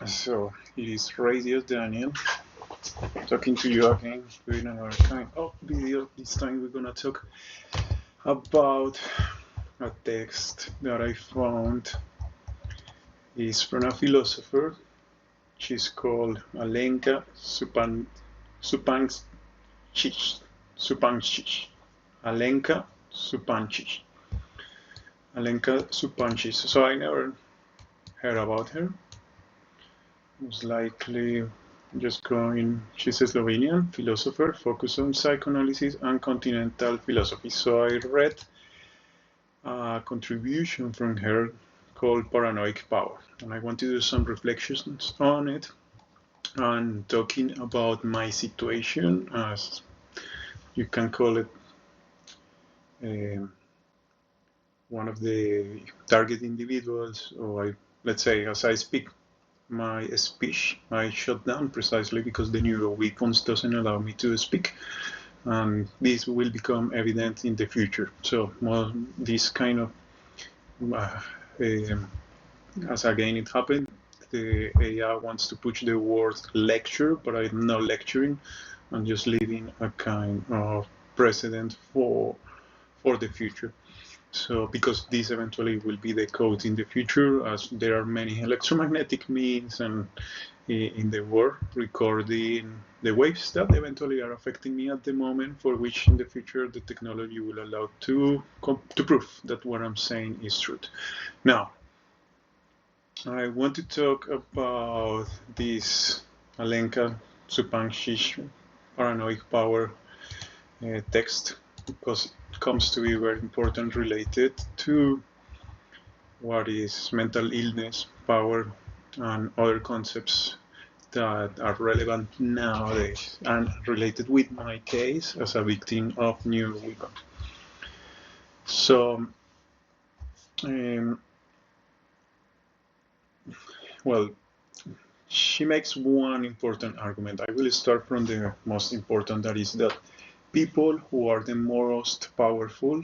So it is Radio Daniel talking to you again, doing another kind of video. This time we're gonna talk about a text that I found. It's from a philosopher. She's called Alenka Supancic. Supancic. Alenka Supancic. Alenka Supancic. So I never heard about her. Most likely just going, she's a Slovenian philosopher focused on psychoanalysis and continental philosophy. So I read a contribution from her called Paranoid Power, and I want to do some reflections on it and talking about my situation, as you can call it, one of the target individuals, or let's say, as I speak my speech, I shut down precisely because the Neuroweapons doesn't allow me to speak, and this will become evident in the future. So, well, this kind of, as again it happened, the AI wants to push the word lecture, but I'm not lecturing. I'm just leaving a kind of precedent for the future. So, because this eventually will be the code in the future, as there are many electromagnetic means and in the world recording the waves that eventually are affecting me at the moment, for which in the future the technology will allow to prove that what I'm saying is truth. Now, I want to talk about this Alenka Supancic Paranoid Power text, because it comes to be very important, related to what is mental illness, power, and other concepts that are relevant nowadays and related with my case as a victim of Neuroweapons. So, well, she makes one important argument. I will start from the most important, that is that people who are the most powerful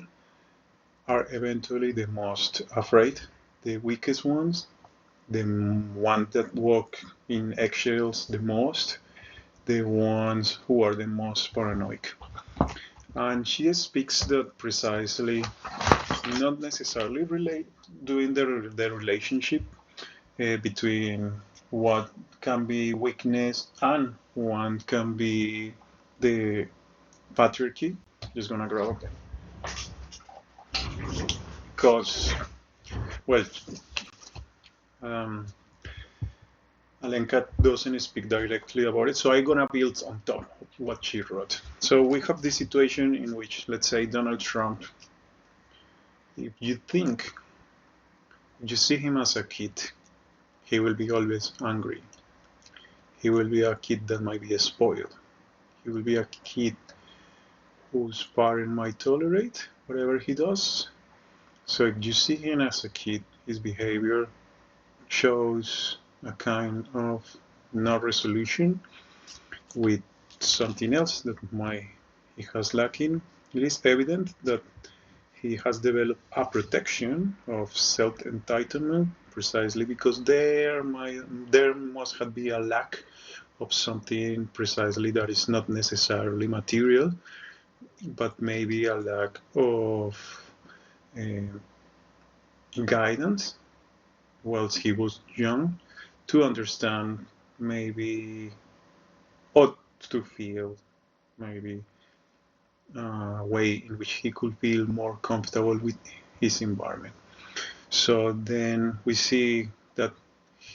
are eventually the most afraid, the weakest ones, the ones that walk in eggshells the most, the ones who are the most paranoid. And she speaks that precisely, not necessarily doing the relationship between what can be weakness and what can be the patriarchy. Just gonna grab them. Because, well, um, Alenka doesn't speak directly about it, so I'm gonna build on top of what she wrote. So we have this situation in which, let's say, Donald Trump, if you think, you see him as a kid, he will be always angry. He will be a kid that might be spoiled. He will be a kid whose parent might tolerate whatever he does. So if you see him as a kid, his behavior shows a kind of non-resolution with something else that he has lacking. It is evident that he has developed a protection of self-entitlement precisely because there must have been a lack of something precisely that is not necessarily material, but maybe a lack of guidance whilst he was young to understand maybe ought to feel maybe a way in which he could feel more comfortable with his environment. So then we see that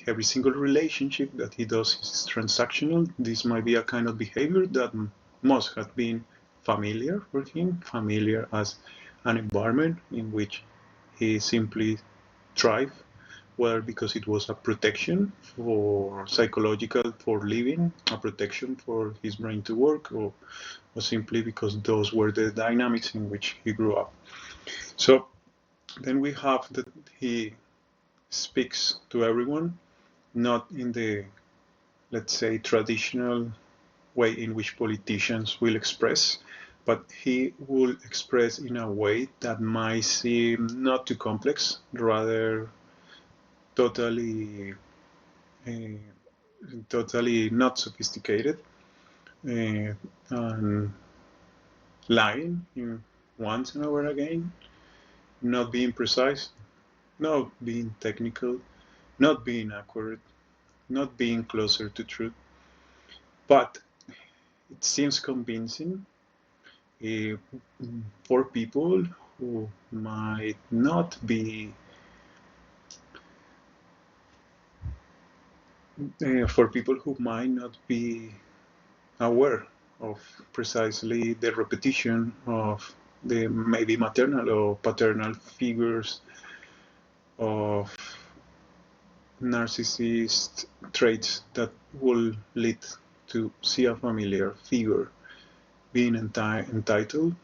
every single relationship that he does is transactional. This might be a kind of behavior that must have been familiar for him, familiar as an environment in which he simply thrived, whether because it was a protection for psychological for living, a protection for his brain to work, or simply because those were the dynamics in which he grew up. So then we have that he speaks to everyone, not in the, let's say, traditional way in which politicians will express, but he will express in a way that might seem not too complex, rather totally totally not sophisticated, and lying once and over again, not being precise, not being technical, not being accurate, not being closer to truth. But it seems convincing uh, for people who might not be aware of precisely the repetition of the maybe maternal or paternal figures of narcissist traits that will lead to see a familiar figure being entitled,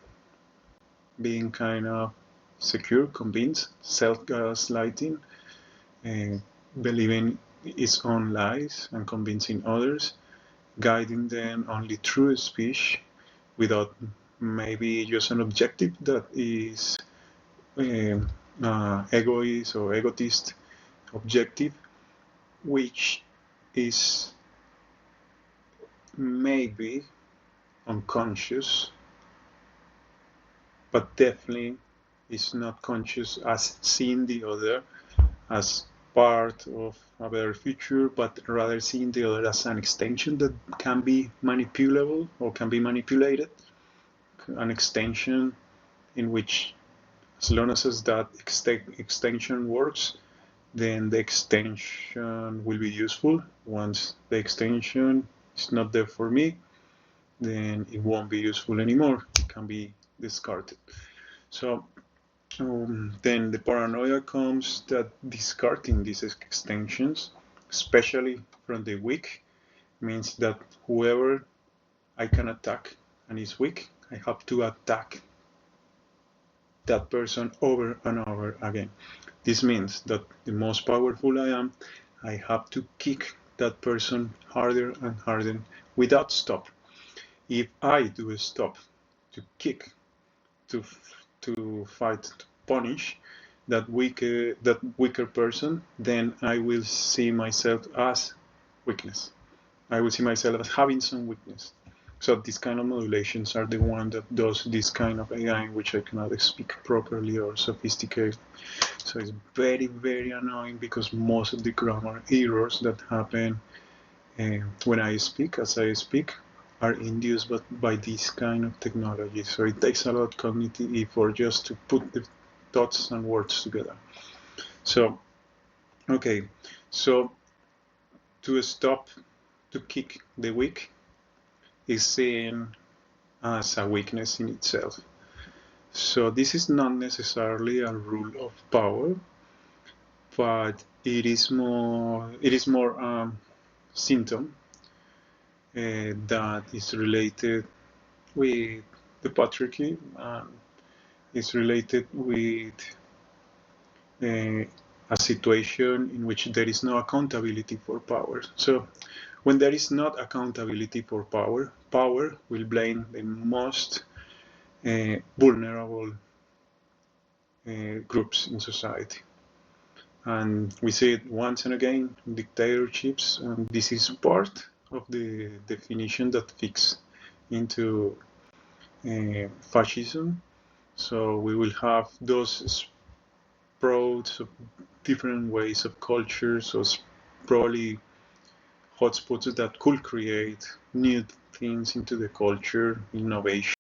being kind of secure, convinced, self-gaslighting, and believing his own lies and convincing others, guiding them only through speech without maybe just an objective that is egoist or egotist objective, which is maybe unconscious, but definitely is not conscious as seeing the other as part of a better future, but rather seeing the other as an extension that can be manipulable or can be manipulated, an extension in which as long as that extension works, then the extension will be useful. Once the extension is not there for me, then it won't be useful anymore. It can be discarded. So then the paranoia comes that discarding these extensions, especially from the weak, means that whoever I can attack and is weak, I have to attack that person over and over again. This means that the most powerful I am, I have to kick that person harder and harder without stop. If I do stop to kick, to fight, to punish that weaker person, then I will see myself as weakness. I will see myself as having some weakness. So these kind of modulations are the one that does this kind of AI in which I cannot speak properly or sophisticate. So it's very, very annoying because most of the grammar errors that happen when I speak, as I speak, are induced by this kind of technology. So it takes a lot of cognitive effort just to put the thoughts and words together. So, okay, so to stop, to kick the weak is seen as a weakness in itself. So this is not necessarily a rule of power, but it is more symptom that is related with the patriarchy and is related with a situation in which there is no accountability for power. So when there is not accountability for power, power will blame the most vulnerable groups in society. And we see it once and again in dictatorships, and this is part of the definition that fits into fascism. So we will have those sprouts of different ways of culture, so probably hotspots that could create new things into the culture, innovation.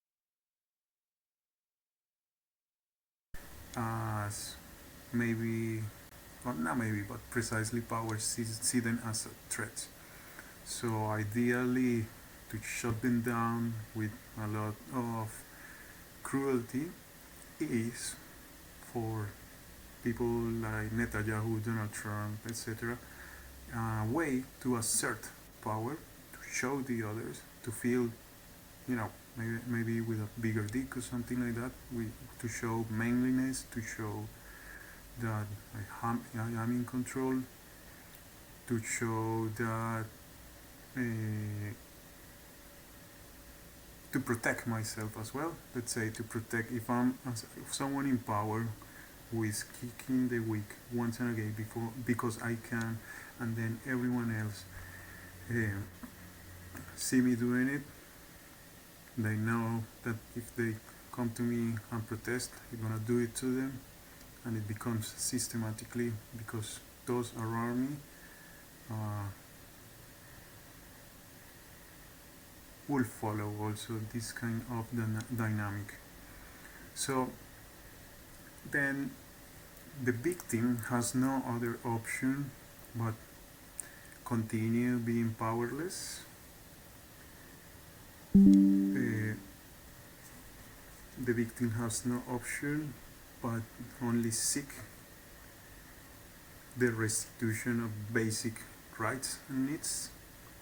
As maybe, or not maybe, but precisely power see them as a threat. So ideally, to shut them down with a lot of cruelty is for people like Netanyahu, Donald Trump, etc., a way to assert power, to show the others, to feel, maybe with a bigger dick or something like that, to show manliness, to show that I am in control, to show that to protect myself as well. Let's say to protect if someone in power who is kicking the weak once and again because I can, and then everyone else see me doing it. They know that if they come to me and protest, I'm gonna do it to them, and it becomes systematically because those around me will follow also this kind of dynamic. So then the victim has no other option but continue being powerless. The victim has no option but only seek the restitution of basic rights and needs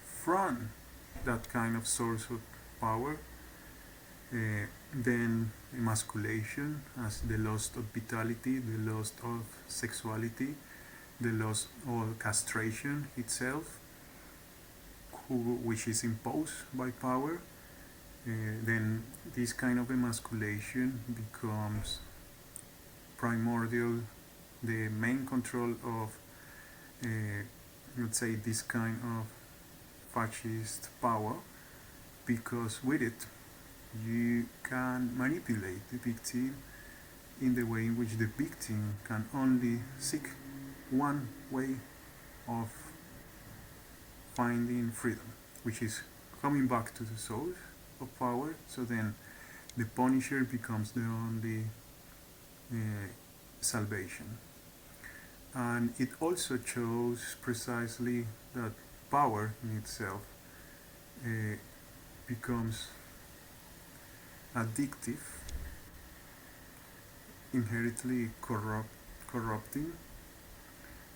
from that kind of source of power. Then emasculation as the loss of vitality, the loss of sexuality, the loss of castration itself, which is imposed by power. Then this kind of emasculation becomes primordial, the main control of, let's say, this kind of fascist power, because with it you can manipulate the victim in the way in which the victim can only seek one way of finding freedom, which is coming back to the source of power. So then the punisher becomes the only salvation. And it also shows precisely that power in itself becomes addictive, inherently corrupting,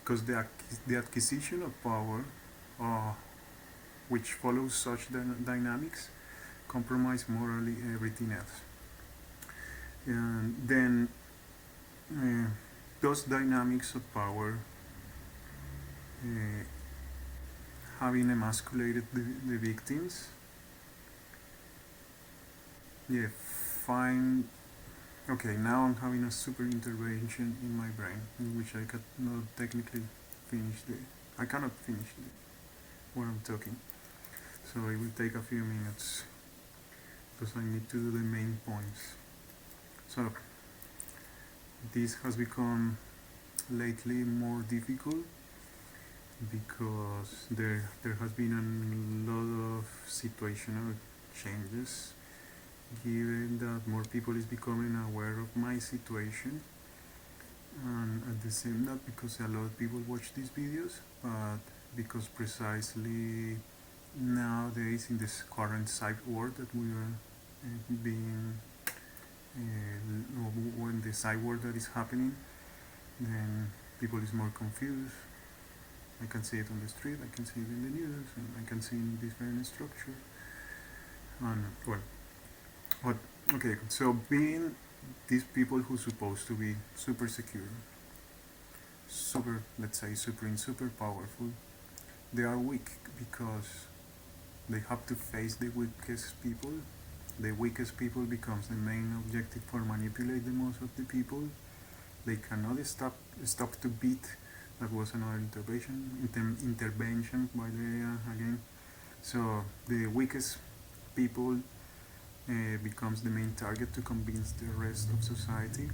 because the acquisition of power, which follows such dynamics, compromise morally everything else. And then those dynamics of power, having emasculated the victims, find, okay, now I'm having a super intervention in my brain in which I cannot technically I cannot finish what I'm talking. So it will take a few minutes because I need to do the main points. So this has become lately more difficult because there has been a lot of situational changes, given that more people is becoming aware of my situation, and at the same, not because a lot of people watch these videos, but because precisely nowadays in this current cyber world that we are being when the cyber war that is happening, then people is more confused. I can see it on the street, I can see it in the news, and I can see in different structure. And well, okay, so being these people who are supposed to be super secure, super, let's say, super powerful, they are weak because they have to face the weakest people. The weakest people becomes the main objective for manipulate the most of the people. They cannot stop to beat. That was another intervention by the again. So the weakest people becomes the main target to convince the rest of society,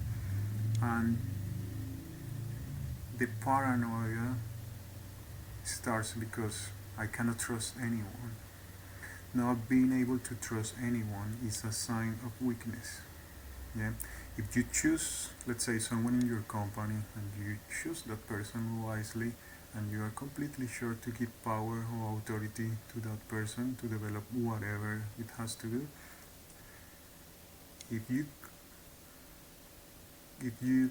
and the paranoia starts because I cannot trust anyone. Not being able to trust anyone is a sign of weakness. Yeah, if you choose, let's say, someone in your company, and you choose that person wisely, and you are completely sure to give power or authority to that person to develop whatever it has to do, if you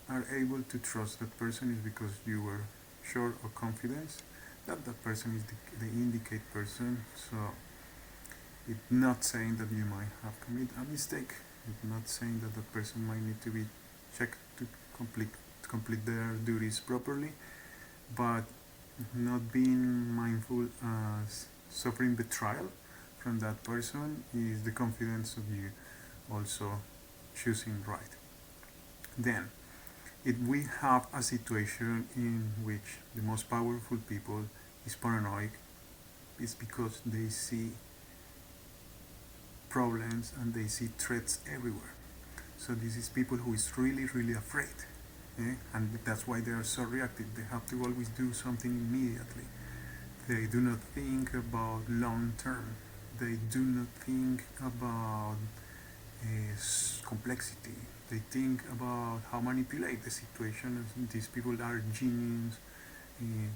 are able to trust that person, is because you were sure or confident that that person is the indicate person. So it's not saying that you might have committed a mistake. It's not saying that that person might need to be checked to complete their duties properly, but not being mindful as suffering betrayal from that person is the confidence of you also choosing right. Then if we have a situation in which the most powerful people is paranoid, it's because they see problems and they see threats everywhere. So this is people who is really, really afraid. And that's why they are so reactive. They have to always do something immediately. They do not think about long term. They do not think about complexity. They think about how manipulate the situation. These people are genius, uh,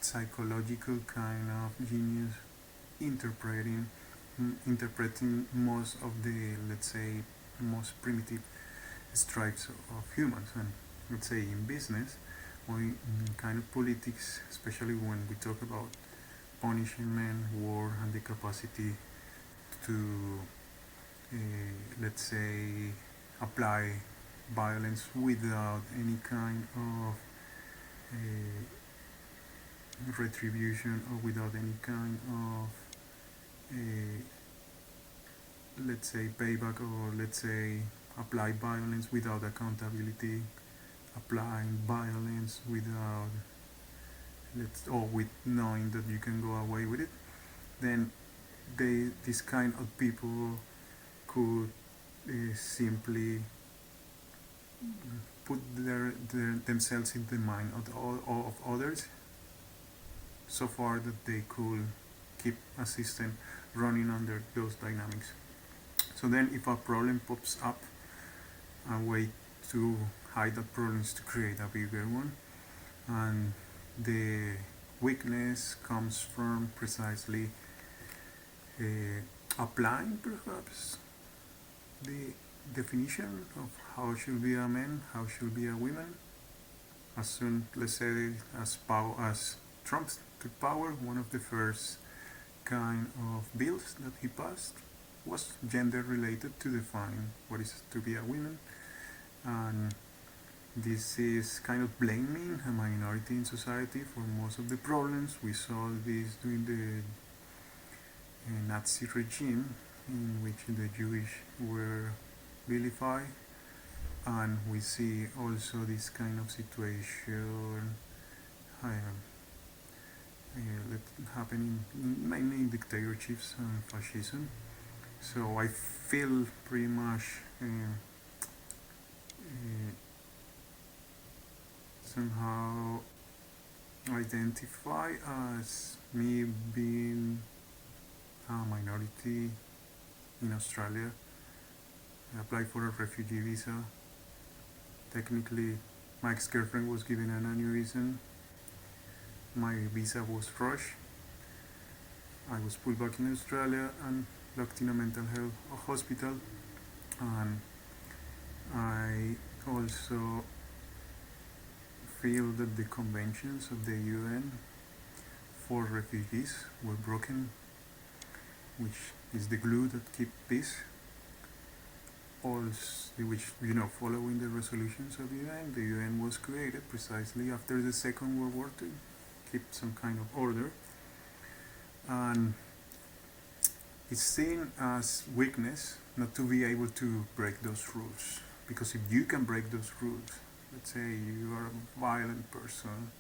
psychological kind of genius, interpreting interpreting most of the, let's say, most primitive stripes of humans. And let's say in business or in kind of politics, especially when we talk about punishment, war, and the capacity to, let's say, apply violence without any kind of retribution or without any kind of, let's say, payback, or let's say apply violence without accountability, applying violence without, or with knowing that you can go away with it, then this kind of people could simply put themselves in the mind of others so far that they could keep a system running under those dynamics. So then if a problem pops up, a way to hide that problem is to create a bigger one. And the weakness comes from precisely applying perhaps the definition of how should be a man, how should be a woman. As soon, let's say, as Trump took power, one of the first kind of bills that he passed was gender related, to define what is to be a woman. And this is kind of blaming a minority in society for most of the problems. We saw this during the Nazi regime, in which the Jewish were vilified, and we see also this kind of situation happening mainly in dictatorships and fascism. So I feel pretty much somehow identify as me being a minority in Australia. I applied for a refugee visa. Technically, my ex-girlfriend was given an aneurysm. My visa was rushed. I was put back in Australia and locked in a mental health hospital. And I also feel that the conventions of the UN for refugees were broken, which is the glue that keeps peace. Which, following the resolutions of the UN was created precisely after the Second World War to keep some kind of order. And it's seen as weakness not to be able to break those rules. Because if you can break those rules, let's say you are a violent person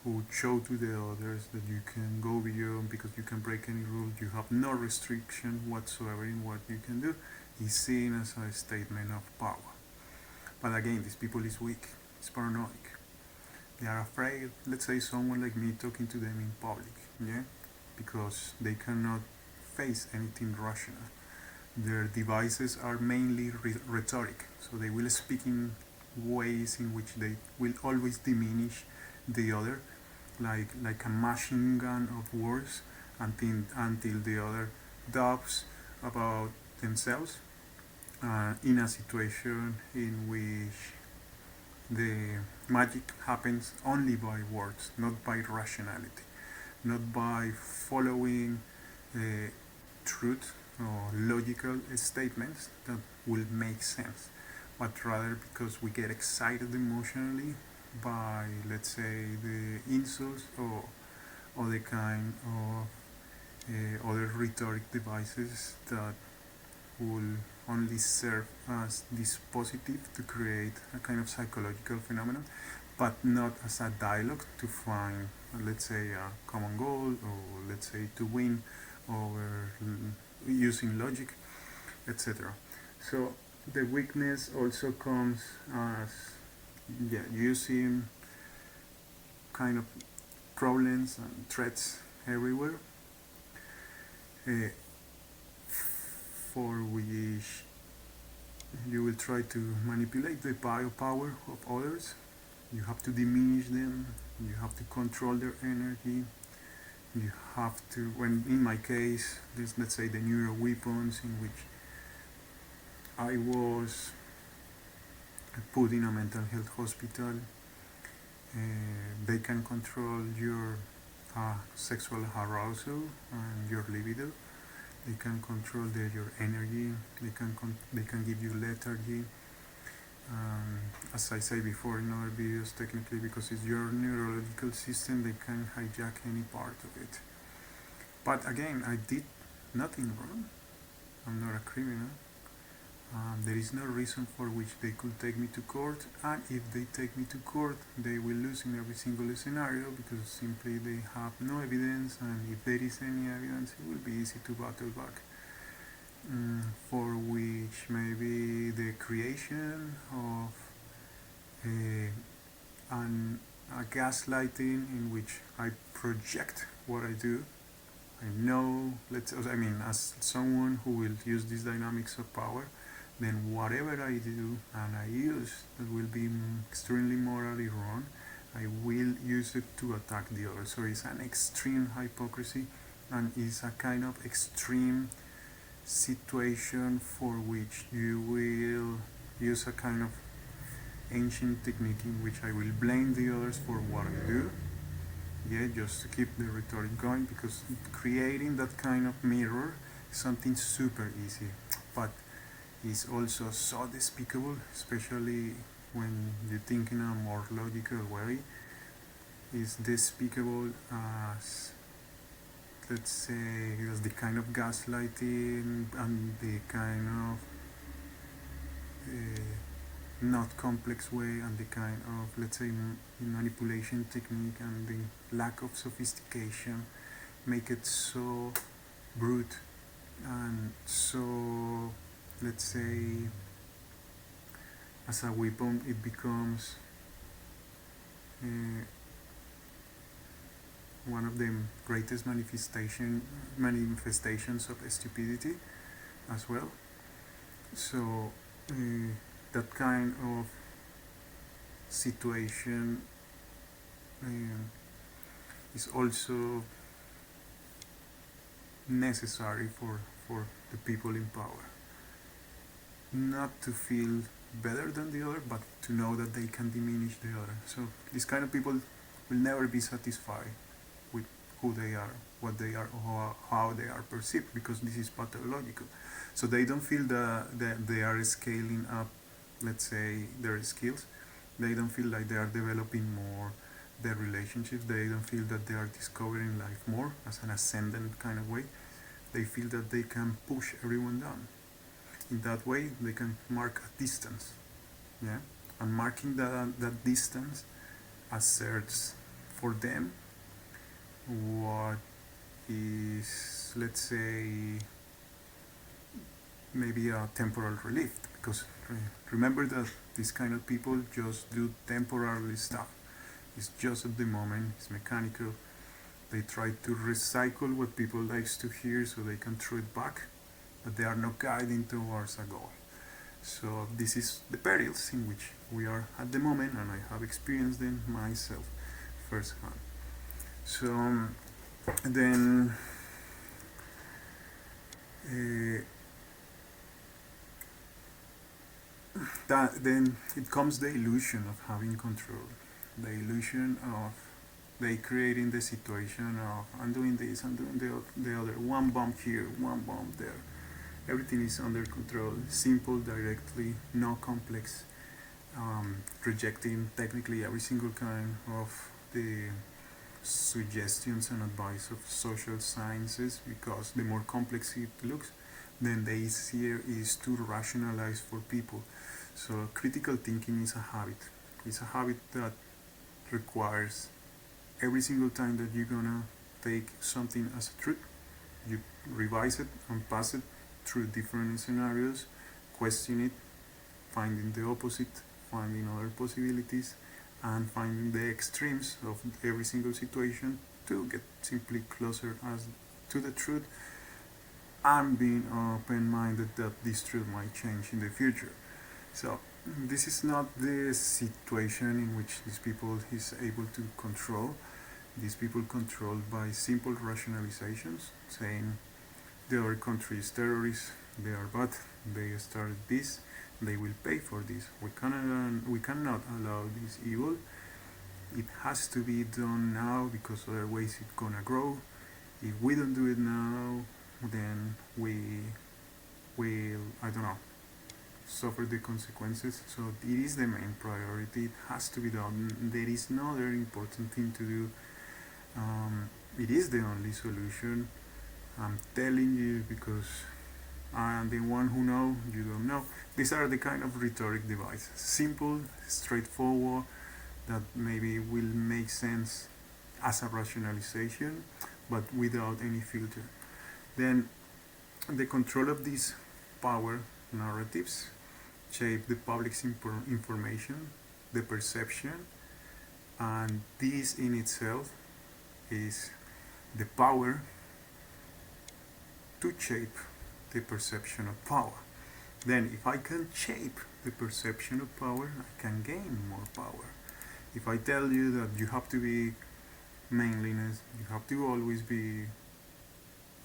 who show to the others that you can go beyond because you can break any rule, you have no restriction whatsoever in what you can do, is seen as a statement of power. But again, these people is weak, it's paranoid. They are afraid, let's say someone like me talking to them in public, because they cannot face anything rational. Their devices are mainly rhetoric, so they will speak in ways in which they will always diminish the other, like a machine gun of words, until the other doubts about themselves, in a situation in which the magic happens only by words, not by rationality, not by following truth or logical statements that will make sense, but rather because we get excited emotionally by, let's say, the insults or the kind of other rhetoric devices that will only serve as dispositive to create a kind of psychological phenomenon, but not as a dialogue to find, let's say, a common goal, or let's say to win over using logic, etc. So the weakness also comes as using kind of problems and threats everywhere, uh, for which you will try to manipulate the biopower of others. You have to diminish them, you have to control their energy, you have to, when in my case, let's say the Neuroweapons, in which I was put in a mental health hospital, they can control your sexual arousal and your libido. They can control your energy. They can give you lethargy. As I say before in other videos, technically, because it's your neurological system, they can hijack any part of it. But again, I did nothing wrong. I'm not a criminal. There is no reason for which they could take me to court, and if they take me to court, they will lose in every single scenario, because simply they have no evidence, and if there is any evidence, it will be easy to battle back. For which maybe the creation of a gaslighting in which I project what I do. I know, as someone who will use these dynamics of power, then whatever I do and I use that will be extremely morally wrong, I will use it to attack the other. So it's an extreme hypocrisy, and it's a kind of extreme situation for which you will use a kind of ancient technique in which I will blame the others for what I do, just to keep the rhetoric going, because creating that kind of mirror is something super easy, but it's also so despicable, especially when you think in a more logical way. It's despicable as, let's say, as the kind of gaslighting and the kind of not complex way, and the kind of, let's say, manipulation technique, and the lack of sophistication make it so brute and so, let's say, as a weapon it becomes one of the greatest manifestations of stupidity as well. So that kind of situation is also necessary for the people in power. Not to feel better than the other, but to know that they can diminish the other. So these kind of people will never be satisfied with who they are, what they are, or how they are perceived, because this is pathological. So they don't feel that they are scaling up, let's say, their skills. They don't feel like they are developing more their relationships. They don't feel that they are discovering life more as an ascendant kind of way. They feel that they can push everyone down. In that way, they can mark a distance, and marking that distance asserts for them what is, let's say, maybe a temporal relief, because remember that these kind of people just do temporary stuff. It's just at the moment, it's mechanical. They try to recycle what people likes to hear so they can throw it back, but they are not guiding towards a goal. So this is the perils in which we are at the moment, and I have experienced them myself firsthand. So then then it comes the illusion of having control, the illusion of they creating the situation of I'm doing this, I'm doing the other, one bomb here, one bomb there. Everything is under control, simple, directly, no complex, rejecting technically every single kind of the suggestions and advice of social sciences, because the more complex it looks, then the easier it is to rationalize for people. So critical thinking is a habit. It's a habit that requires every single time that you're gonna take something as a truth, you revise it and pass it through different scenarios, question it, finding the opposite, finding other possibilities, and finding the extremes of every single situation to get simply closer as to the truth, and being open-minded that this truth might change in the future. So this is not the situation in which these people is able to control. These people controlled by simple rationalizations, saying the other country is terrorist, they are bad, they started this, they will pay for this. We cannot allow this evil. It has to be done now because otherwise it's gonna grow. If we don't do it now, then we will, I don't know, suffer the consequences. So it is the main priority. It has to be done. There is no other important thing to do. It is the only solution. I'm telling you because I am the one who know, you don't know. These are the kind of rhetoric devices. Simple, straightforward, that maybe will make sense as a rationalization, but without any filter. Then the control of these power narratives shape the public's information, the perception, and this in itself is the power to shape the perception of power. Then, if I can shape the perception of power, I can gain more power. If I tell you that you have to be manliness, you have to always be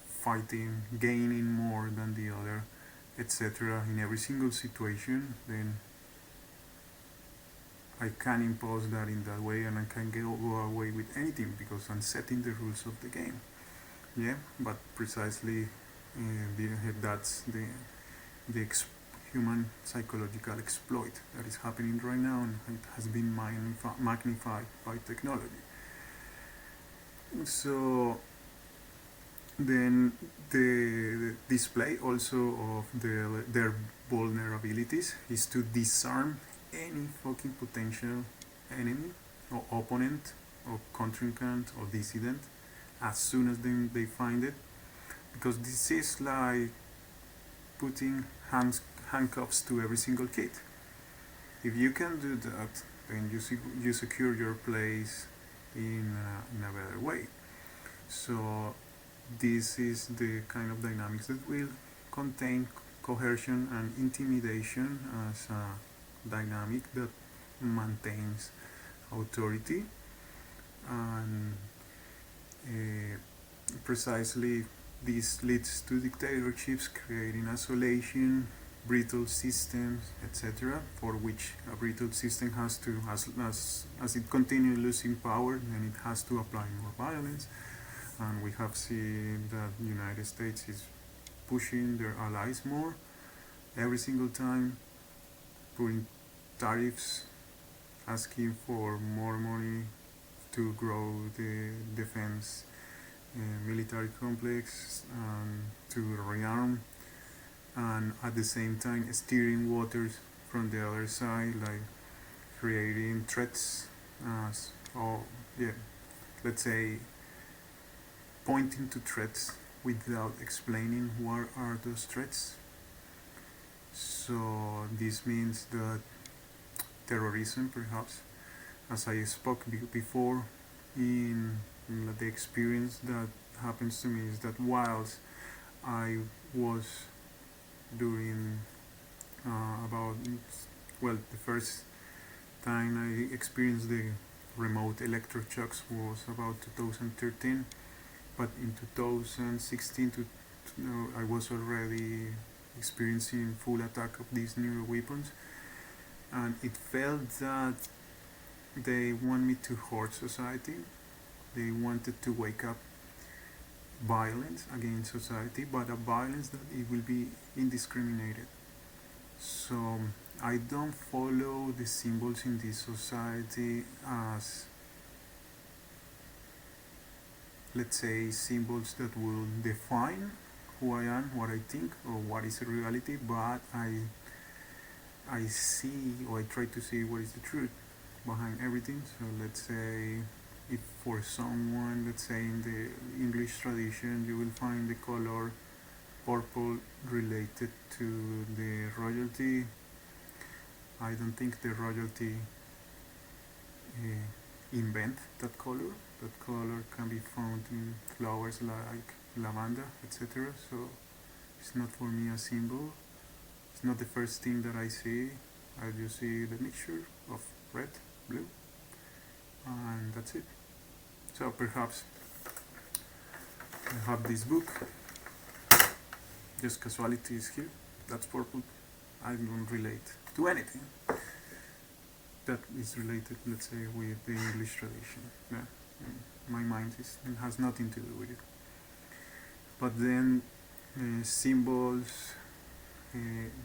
fighting, gaining more than the other, etc., in every single situation, then I can impose that in that way and I can go away with anything because I'm setting the rules of the game. Yeah, but precisely that's the human psychological exploit that is happening right now, and it has been magnified by technology. So then the display also of their vulnerabilities is to disarm any fucking potential enemy or opponent or contrincant or dissident as soon as they find it, because this is like putting handcuffs to every single kid. If you can do that, then you secure your place in a better way. So this is the kind of dynamics that will contain coercion and intimidation as a dynamic that maintains authority, and precisely this leads to dictatorships, creating isolation, brittle systems, etc., for which a brittle system has to, as it continues losing power, then it has to apply more violence. And we have seen that the United States is pushing their allies more every single time, putting tariffs, asking for more money to grow the defense military complex, to rearm, and at the same time steering waters from the other side, like creating threats, or yeah, let's say pointing to threats without explaining what are those threats. So this means that terrorism, perhaps, as I spoke before, in the experience that happens to me is that whilst I was doing about, well, the first time I experienced the remote electroshocks was about 2013, but in 2016 I was already experiencing full attack of these neuroweapons, and it felt that they want me to hurt society. They wanted to wake up violence against society, but a violence that it will be indiscriminated. So I don't follow the symbols in this society as, let's say, symbols that will define who I am, what I think, or what is a reality, but I see, or I try to see what is the truth behind everything. So let's say if for someone, let's say in the English tradition, you will find the color purple related to the royalty. I don't think the royalty invent that color. That color can be found in flowers like lavender, etc. So it's not for me a symbol. It's not the first thing that I see. I just see the mixture of red, blue, and that's it. So perhaps I have this book, just casualty is here. That's purple. I don't relate to anything that is related, let's say, with the English tradition. Yeah. My mind has nothing to do with it. But then symbols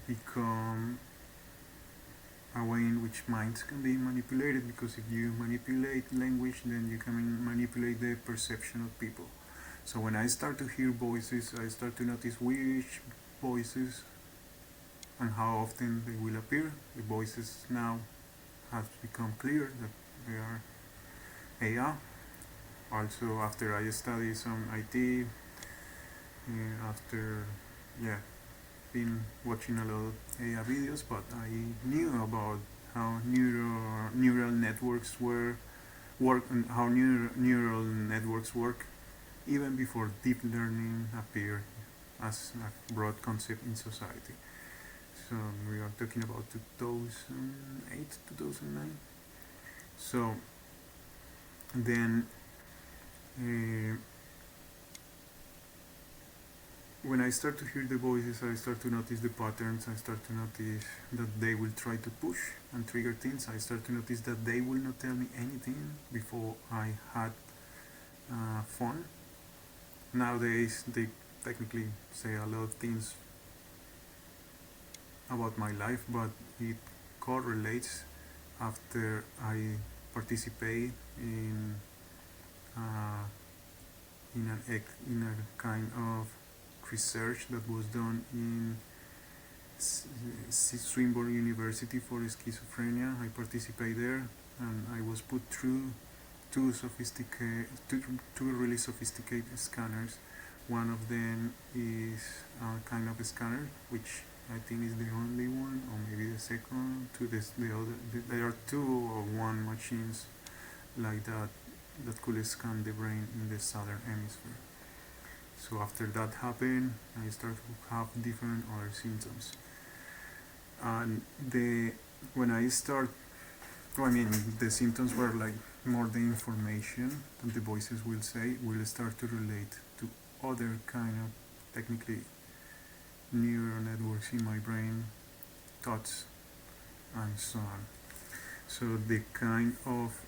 become a way in which minds can be manipulated, because if you manipulate language, then you can manipulate the perception of people. So when I start to hear voices, I start to notice which voices and how often they will appear. The voices now have become clear that they are AI. Also, after I study some IT, after been watching a lot of AI videos, but I knew about how neural networks work and how neural networks work even before deep learning appeared as a broad concept in society. So we are talking about 2008, 2009. So then when I start to hear the voices, I start to notice the patterns. I start to notice that they will try to push and trigger things. I start to notice that they will not tell me anything before I had fun. Nowadays, they technically say a lot of things about my life, but it correlates after I participate in a kind of research that was done in Swinburne University for schizophrenia. I participated there, and I was put through two really sophisticated scanners. One of them is a kind of a scanner, which I think is the only one, or maybe the second. There are two or one machines like that could scan the brain in the southern hemisphere. So after that happened, I started to have different other symptoms. And when I start, the symptoms were like more the information that the voices will say will start to relate to other kind of technically neural networks in my brain, thoughts, and so on. So the kind of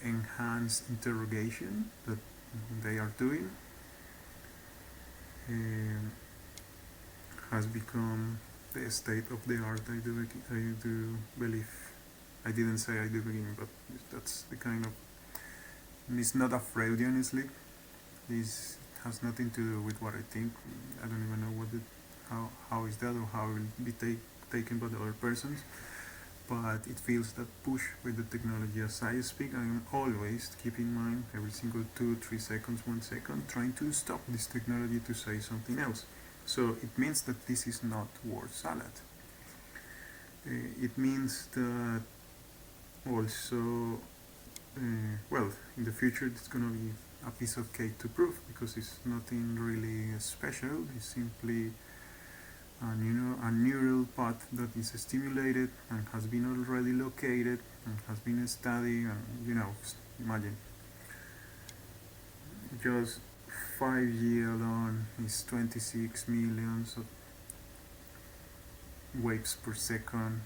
enhanced interrogation that they are doing has become the state of the art. I do believe. I didn't say I do believe, but that's the kind of. It's not a Freudian sleep. This has nothing to do with what I think. I don't even know how is that, or how it will be taken by the other persons. But it feels that push with the technology. As I speak, I am always keep in mind every single 2, 3 seconds, 1 second, trying to stop this technology to say something else. So it means that this is not word salad. It means that also, in the future it's going to be a piece of cake to prove, because it's nothing really special. It's simply a neural path that is stimulated and has been already located and has been studied, and imagine just 5G alone is 26 millions of waves per second,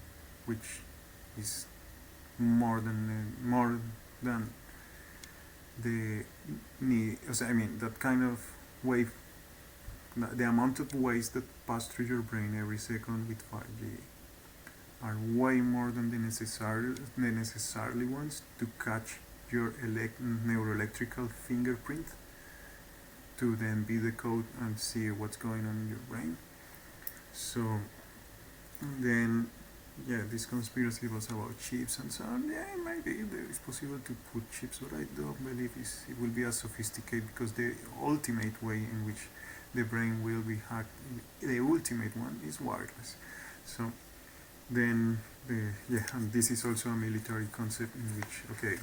which is more than the need. That kind of wave, the amount of waves that pass through your brain every second with 5G are way more than the necessarily ones to catch your neuroelectrical fingerprint. to then be the code and see what's going on in your brain. So then, yeah, this conspiracy was about chips and so on. Yeah, maybe it's possible to put chips, but I don't believe it will be as sophisticated, because the ultimate way in which the brain will be hacked, the ultimate one, is wireless. So then, and this is also a military concept in which, okay,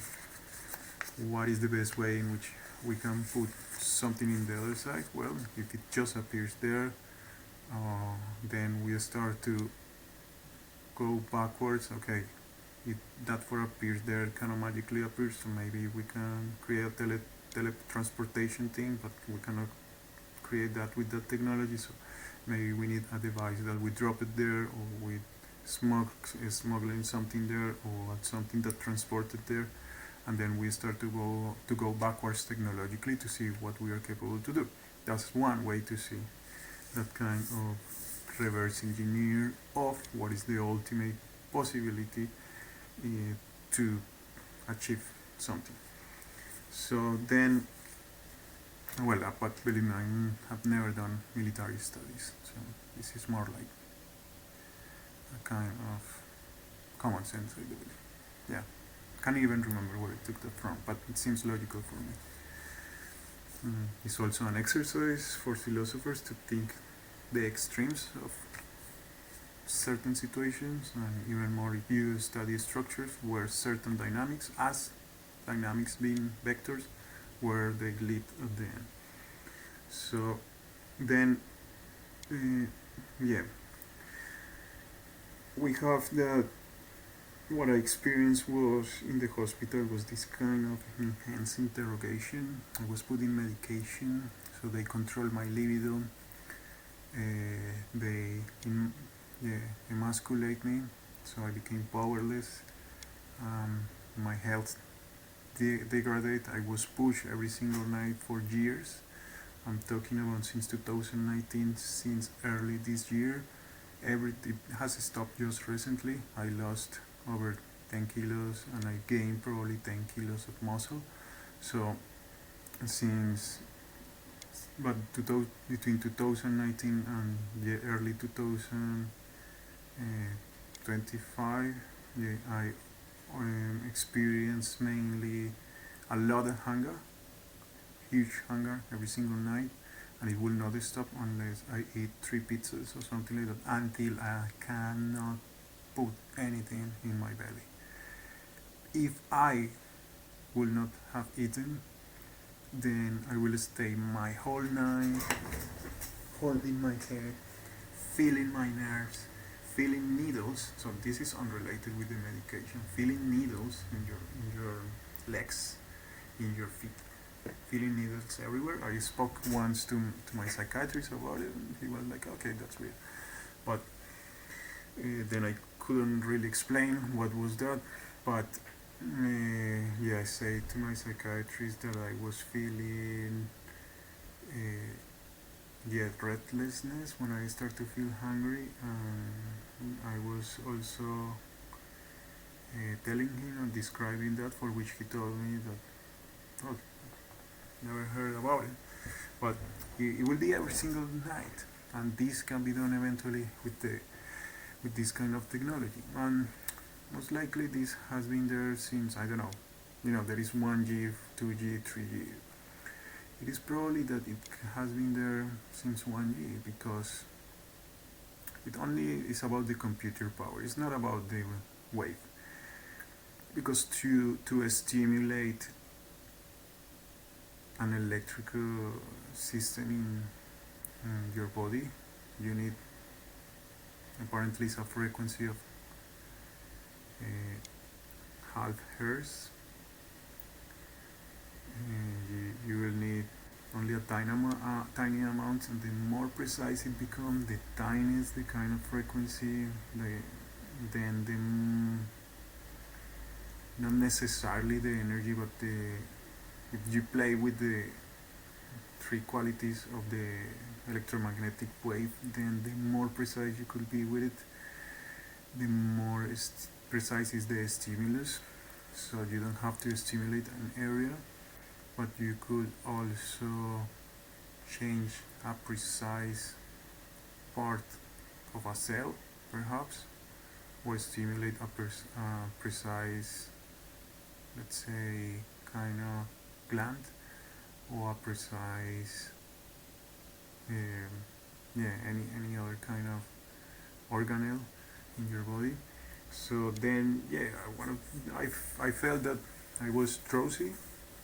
what is the best way in which we can put something in the other side? Well, if it just appears there, then we start to go backwards. Okay, if that for appears there, kind of magically appears, so maybe we can create a teletransportation thing, but we cannot create that with that technology. So maybe we need a device that we drop it there, or we smuggling something there, or something that transported there, and then we start to go backwards technologically to see what we are capable to do. That's one way to see that kind of reverse engineer of what is the ultimate possibility to achieve something. So then, well, but believe me, I have never done military studies, so this is more like a kind of common sense, I believe. Yeah, can't even remember where I took that from, but it seems logical for me. It's also an exercise for philosophers to think the extremes of certain situations, and even more if you study structures where certain dynamics, as dynamics being vectors, where they lead at the end. So then, yeah, we have that. What I experienced was in the hospital was this kind of intense interrogation. I was put in medication, so they control my libido. They emasculate me, so I became powerless. My health degraded. I was pushed every single night for years. I'm talking about since 2019, since early this year. It has stopped just recently. I lost over 10 kilos and I gained probably 10 kilos of muscle. So since between 2019 and the early 2025, I experienced mainly a lot of hunger, huge hunger every single night, and it will not stop unless I eat 3 pizzas or something like that, until I cannot put anything in my belly. If I will not have eaten, then I will stay my whole night holding my head, feeling my nerves, feeling needles. So this is unrelated with the medication. Feeling needles in your legs, in your feet, feeling needles everywhere. I spoke once to my psychiatrist about it, and he was like, "Okay, that's weird," but then I couldn't really explain what was that. But yeah, I say to my psychiatrist that I was feeling breathlessness when I start to feel hungry. I was also telling him and describing that, for which he told me that, oh, never heard about it, but it will be every single night, and this can be done eventually with this kind of technology. And most likely this has been there since, I don't know, there is 1G, 2G, 3G. It is probably that it has been there since 1G, because it only is about the computer power. It's not about the wave, because to stimulate an electrical system in your body, you need, apparently, it's a frequency of half hertz. You will need only a tiny amount, and the more precise it becomes, the tinier the kind of frequency, not necessarily the energy, but if you play with the 3 qualities of the electromagnetic wave, then the more precise you could be with it, the more precise is the stimulus. So you don't have to stimulate an area, but you could also change a precise part of a cell, perhaps, or stimulate a precise, let's say, kind of gland, or a precise, any other kind of organelle in your body. So then, I felt that I was drowsy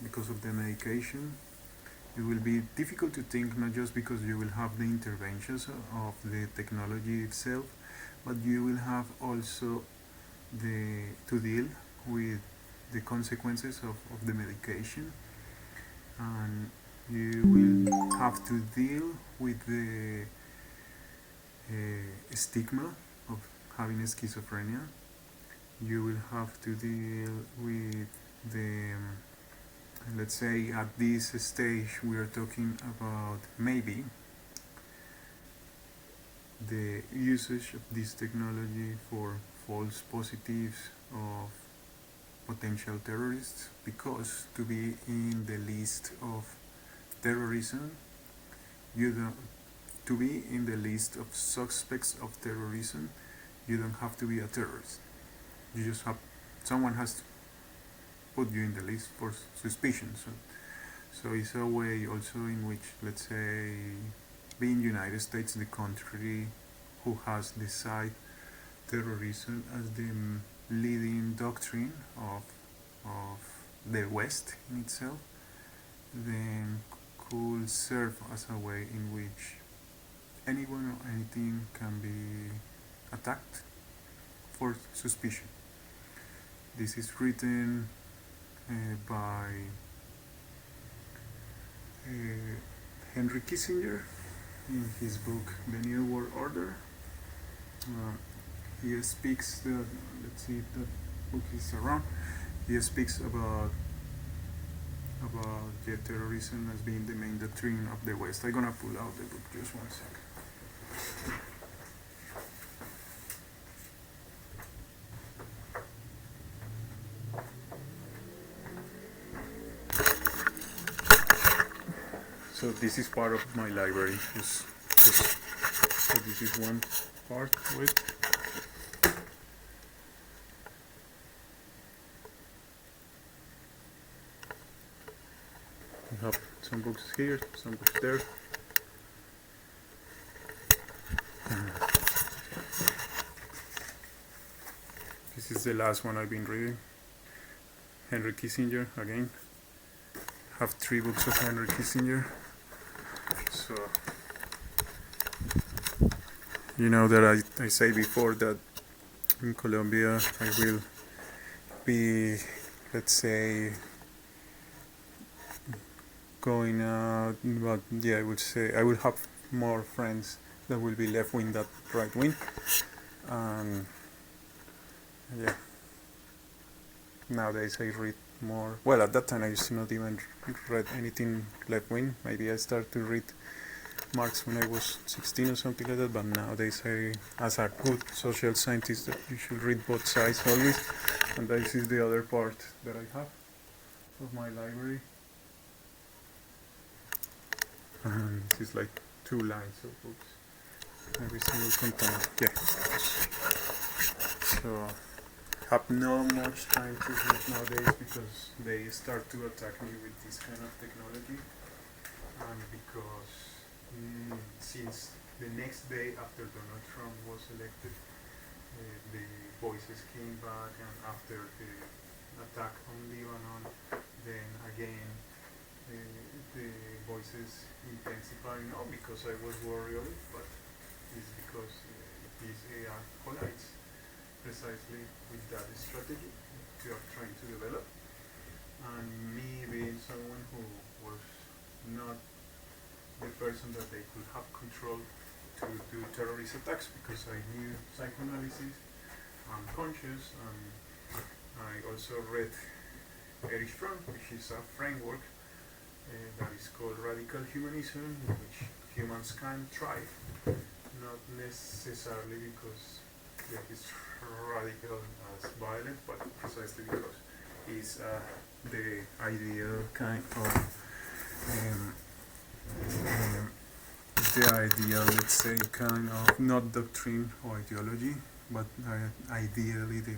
because of the medication. It will be difficult to think, not just because you will have the interventions of the technology itself, but you will have also to deal with the consequences of the medication, and you will have to deal with the stigma of having schizophrenia. You will have to deal with the let's say at this stage we are talking about maybe the usage of this technology for false positives of potential terrorists, because to be in the list of terrorism, you don't to be in the list of suspects of terrorism, you don't have to be a terrorist. You just have someone has to put you in the list for suspicion. So it's a way also in which, let's say, being United States the country who has decided terrorism as the leading doctrine of the West in itself, then could serve as a way in which anyone or anything can be attacked for suspicion. This is written by Henry Kissinger in his book The New World Order. He speaks, let's see if that book is around, he speaks about terrorism as being the main doctrine of the West. I'm gonna pull out the book, just one second. So this is part of my library. So this is one part of it. We have some books here, some books there. This is the last one I've been reading. Henry Kissinger again. I have 3 books of Henry Kissinger. So you know that I say before that in Colombia I will be, let's say, going out, but yeah, I would say I will have more friends that will be left wing than right wing. Yeah, nowadays I read more. Well, at that time I used to not even read anything left wing. Maybe I started to read Marx when I was 16 or something like that, but nowadays as a good social scientist, you should read both sides always. And this is the other part that I have of my library. And this is like 2 lines of books, every single content. Yeah. So have no much time to read nowadays because they start to attack me with this kind of technology, and because since the next day after Donald Trump was elected, the voices came back, and after the attack on Lebanon, then again the voices intensify, not because I was worried, but it's because these AI collides precisely with that strategy we are trying to develop. And me being someone who was not the person that they could have control to do terrorist attacks, because I knew psychoanalysis, I'm conscious, and I also read Erich Fromm, which is a framework that is called radical humanism, in which humans can thrive, not necessarily because it's radical as violent, but precisely because it's the ideal kind of Um, the idea, let's say, kind of not doctrine or ideology, but ideally the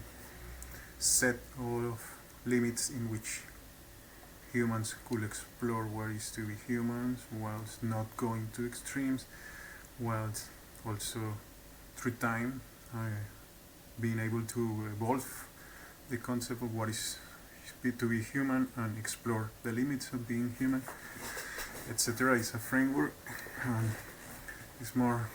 set of limits in which humans could explore what is to be humans, whilst not going to extremes, whilst also through time being able to evolve the concept of what is to be human and explore the limits of being human, etc. Is a framework. It's more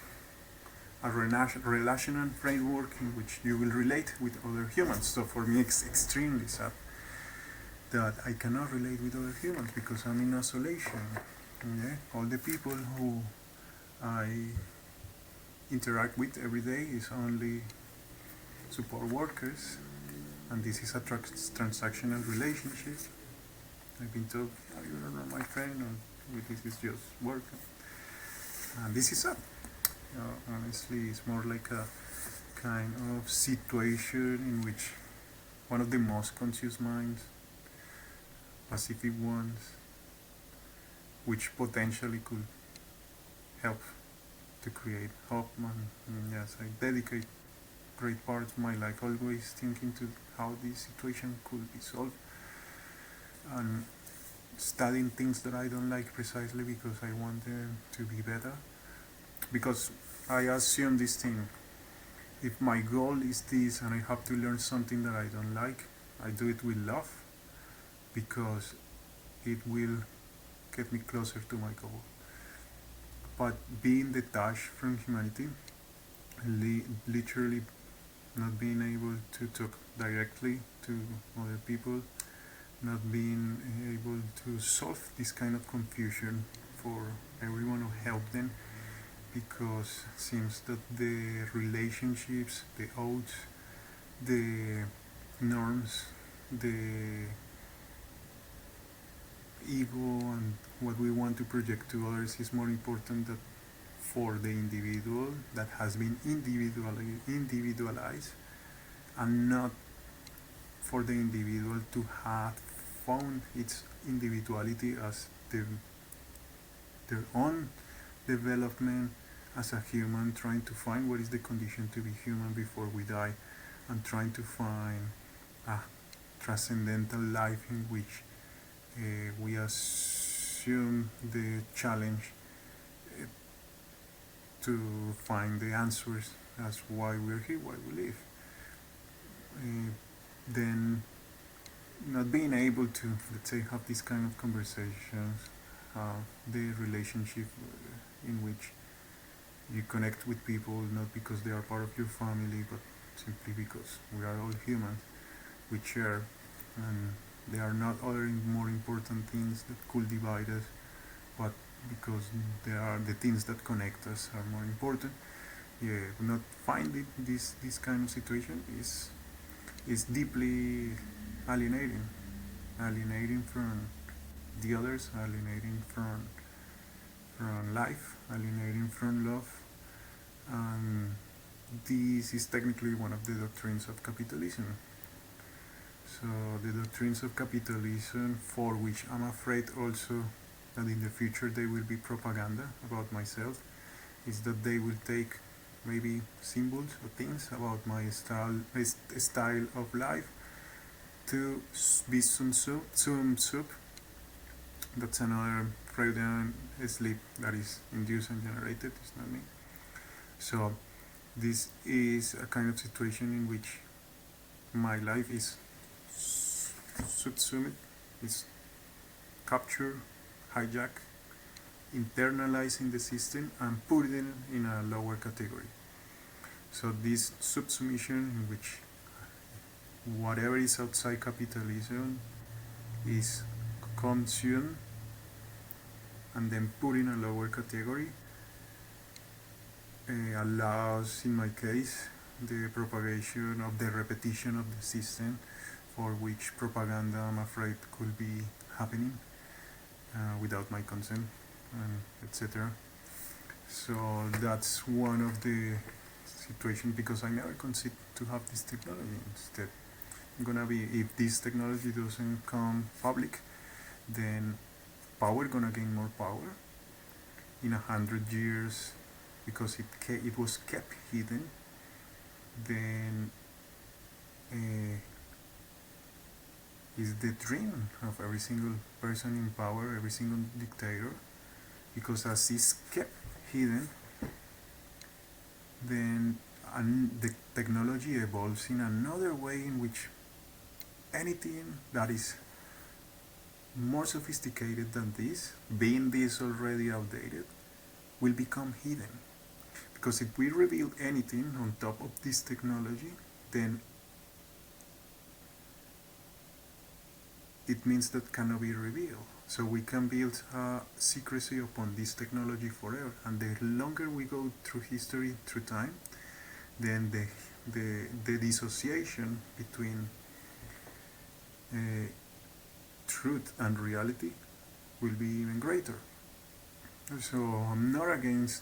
a relational framework in which you will relate with other humans. So for me, it's extremely sad that I cannot relate with other humans because I'm in isolation. Yeah? All the people who I interact with every day is only support workers, and this is a transactional relationship. I've been told, oh, you're not my friend, or this is just work. And this is sad. Honestly, it's more like a kind of situation in which one of the most conscious minds, Pacific ones, which potentially could help to create hope. And yes, I dedicate great part of my life always thinking to how this situation could be solved and studying things that I don't like precisely because I want them to be better. Because I assume this thing, if my goal is this and I have to learn something that I don't like, I do it with love because it will get me closer to my goal. But being detached from humanity, literally not being able to talk directly to other people, not being able to solve this kind of confusion for everyone who helped them, because it seems that the relationships, the oaths, the norms, the ego and what we want to project to others is more important than for the individual that has been individualized, and not for the individual to have found its individuality as their own development as a human, trying to find what is the condition to be human before we die, and trying to find a transcendental life in which we assume the challenge to find the answers as why we're here, why we live. Then not being able to, let's say, have these kind of conversations, the relationship in which you connect with people not because they are part of your family, but simply because we are all humans, we share, and there are not other more important things that could divide us, but because they are the things that connect us are more important. Yeah, not finding this kind of situation is deeply alienating from the others, alienating from life, alienating from love. And this is technically one of the doctrines of capitalism. So the doctrines of capitalism, for which I'm afraid also that in the future they will be propaganda about myself, is that they will take maybe symbols or things about my style of life to be summed up. That's another Freudian sleep that is induced and generated, it's not me. So this is a kind of situation in which my life is subsumed, is captured, hijacked, internalizing the system and putting it in a lower category. So this subsumption in which whatever is outside capitalism is consumed and then put in a lower category allows, in my case, the propagation of the repetition of the system, for which propaganda, I'm afraid, could be happening without my consent, etc. So that's one of the situations, because I never considered to have this technology. Instead, I'm gonna be, if this technology doesn't come public, then power gonna gain more power, in 100 years because it was kept hidden, then uh, is the dream of every single person in power, every single dictator, because as it's kept hidden, then the technology evolves in another way in which anything that is more sophisticated than this, being this already outdated, will become hidden. Because if we reveal anything on top of this technology, then it means that cannot be revealed. So we can build secrecy upon this technology forever. And the longer we go through history, through time, then the dissociation between truth and reality will be even greater. So I'm not against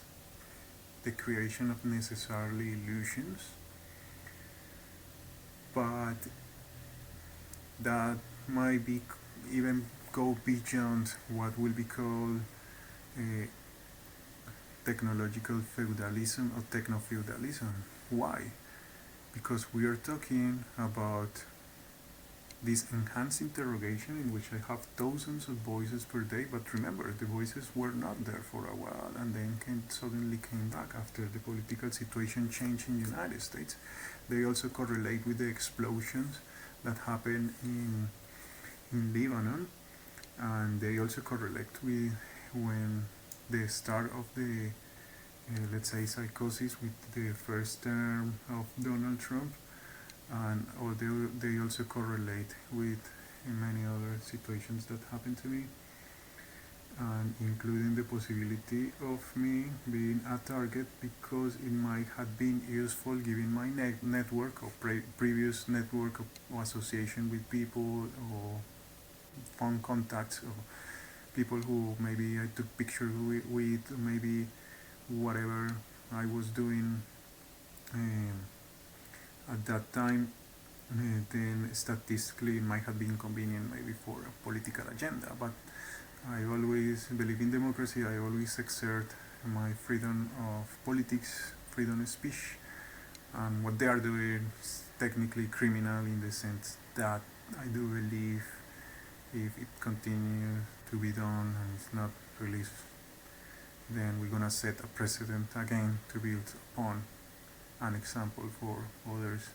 the creation of necessarily illusions, but that might be even go beyond what will be called technological feudalism or techno-feudalism. Why? Because we are talking about this enhanced interrogation in which I have thousands of voices per day, but remember, the voices were not there for a while and then suddenly came back after the political situation changed in the United States. They also correlate with the explosions that happened in Lebanon, and they also correlate with when the start of the let's say psychosis with the first term of Donald Trump, and or they also correlate with many other situations that happened to me, and including the possibility of me being a target because it might have been useful given my network or previous network of association with people or phone contacts or people who maybe I took pictures with maybe whatever I was doing at that time, then statistically it might have been convenient maybe for a political agenda. But I always believe in democracy. I always exert my freedom of politics, freedom of speech, and what they are doing is technically criminal in the sense that I do believe if it continues to be done and it's not released, then we're gonna set a precedent again to build upon an example for others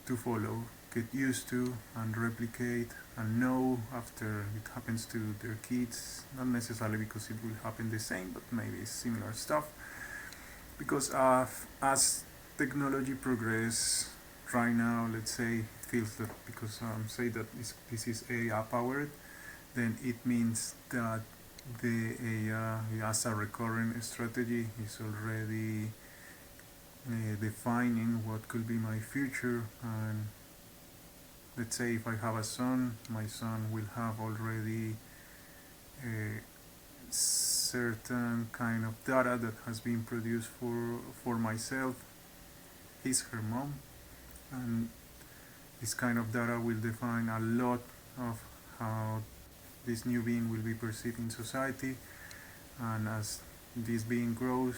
to follow, get used to, and replicate, and know after it happens to their kids, not necessarily because it will happen the same, but maybe similar stuff. Because as technology progress right now, let's say it feels that because say that this is AI powered, then it means that the AI as a recurrent strategy is already defining what could be my future. And let's say if I have a son, my son will have already a certain kind of data that has been produced for myself, his her mom, and this kind of data will define a lot of how this new being will be perceived in society. And as this being grows,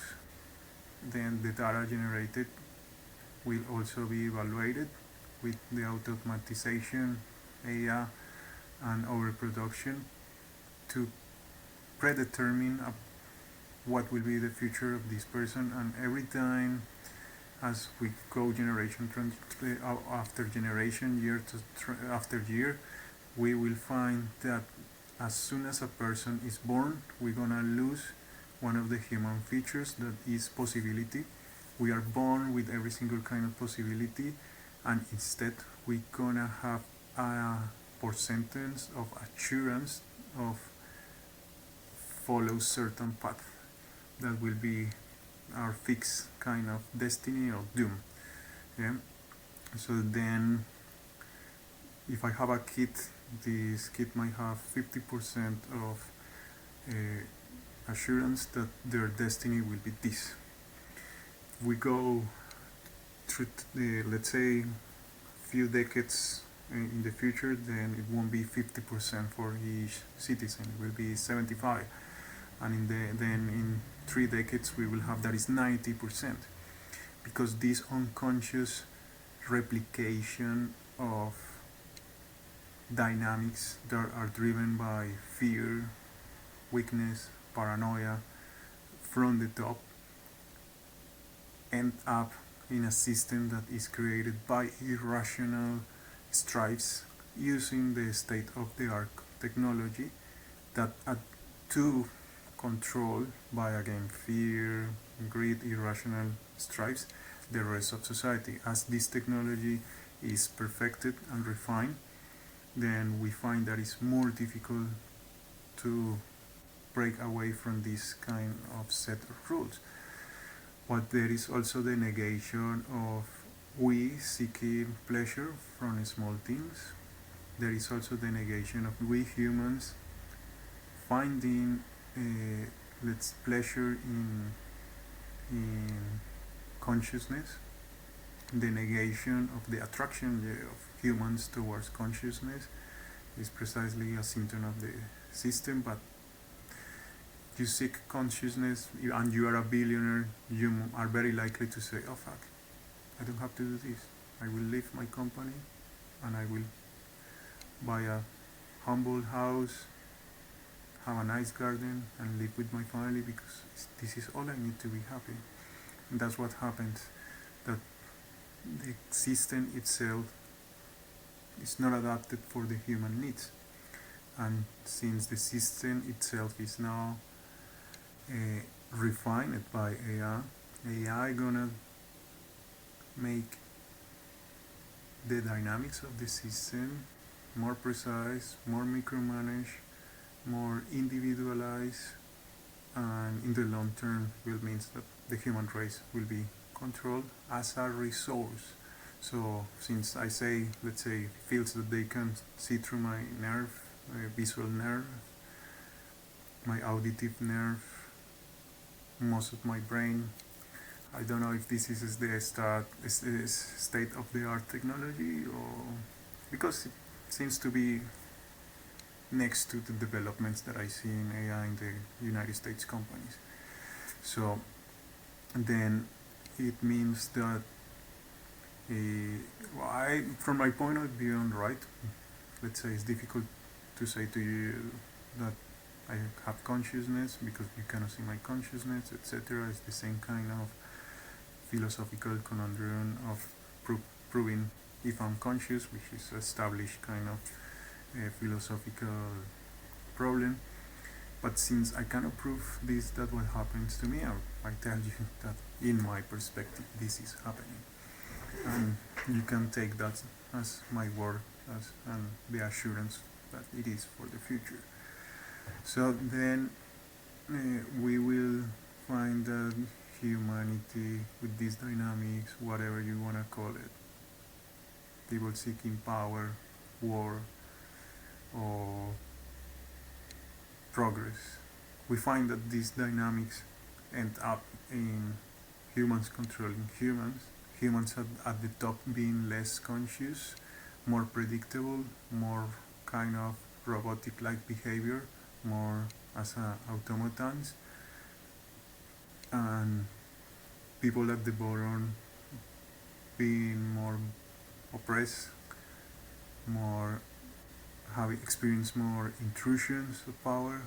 then the data generated will also be evaluated with the automatization, AI, and overproduction to predetermine what will be the future of this person. And every time as we go generation after generation, year after year, we will find that as soon as a person is born, we're gonna lose one of the human features, that is possibility. We are born with every single kind of possibility, and instead we're gonna have a percentage of assurance of follow certain path that will be our fixed kind of destiny or doom. Yeah. So then if I have a kid, this kid might have 50% of assurance that their destiny will be this. We go through let's say few decades in the future, then it won't be 50% for each citizen, it will be 75. and then in 3 decades we will have that is 90%, because this unconscious replication of dynamics that are driven by fear, weakness, paranoia from the top end up in a system that is created by irrational strives using the state of the art technology that are to control by again fear, greed, irrational strives the rest of society. As this technology is perfected and refined, then we find that it's more difficult to break away from this kind of set of rules. But there is also the negation of we seeking pleasure from small things. There is also the negation of we humans finding let's pleasure in consciousness. The negation of the attraction of humans towards consciousness is precisely a symptom of the system. But you seek consciousness and you are a billionaire, you are very likely to say, oh fuck, I don't have to do this. I will leave my company and I will buy a humble house, have a nice garden, and live with my family because this is all I need to be happy. And that's what happens, that the system itself is not adapted for the human needs. And since the system itself is now refined by AI gonna make the dynamics of the system more precise, more micromanaged, more individualized, and in the long term will means that the human race will be controlled as a resource. So since I say, let's say, fields that they can see through my nerve, visual nerve, my auditive nerve, most of my brain, I don't know if this is the state of the art technology, or because it seems to be next to the developments that I see in AI in the United States companies. So then it means that from my point of view, right, let's say it's difficult to say to you that I have consciousness because you cannot see my consciousness, etc. It's the same kind of philosophical conundrum of proving if I'm conscious, which is established kind of philosophical problem. But since I cannot prove this, that what happens to me, I tell you that in my perspective this is happening, and you can take that as my word and the assurance that it is for the future. So then we will find that humanity with these dynamics, whatever you want to call it, people seeking power, war, or progress, we find that these dynamics end up in humans controlling humans at the top being less conscious, more predictable, more kind of robotic-like behavior, more as automatons, and people at the bottom being more oppressed, more having experienced more intrusions of power,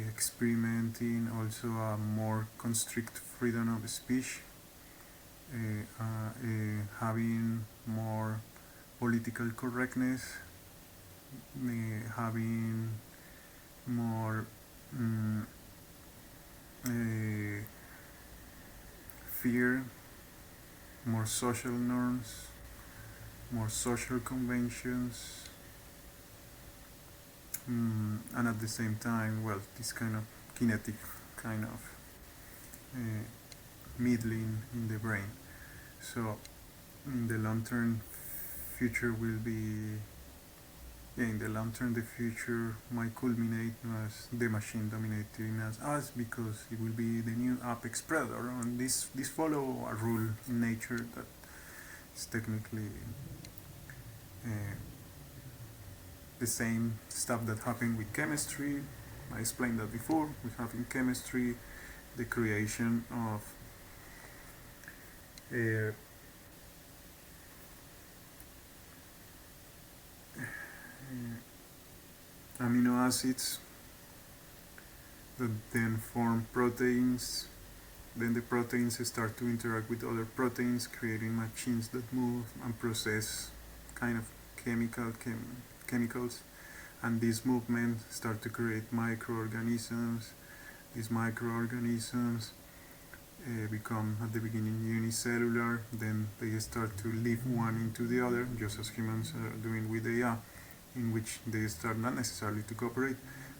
experimenting also a more constrict freedom of speech, having more political correctness, having more fear, more social norms, more social conventions, and at the same time, well, this kind of kinetic kind of middling in the brain. So in the long term future will be, in the long term the future might culminate as the machine dominating us because it will be the new apex predator, and this follow a rule in nature that is technically the same stuff that happened with chemistry. I explained that before. We have in chemistry the creation of uh, amino acids that then form proteins. Then the proteins start to interact with other proteins, creating machines that move and process kind of chemicals. And these movements start to create microorganisms. These microorganisms become at the beginning unicellular, then they start to live one into the other, just as humans are doing with AI, in which they start not necessarily to cooperate,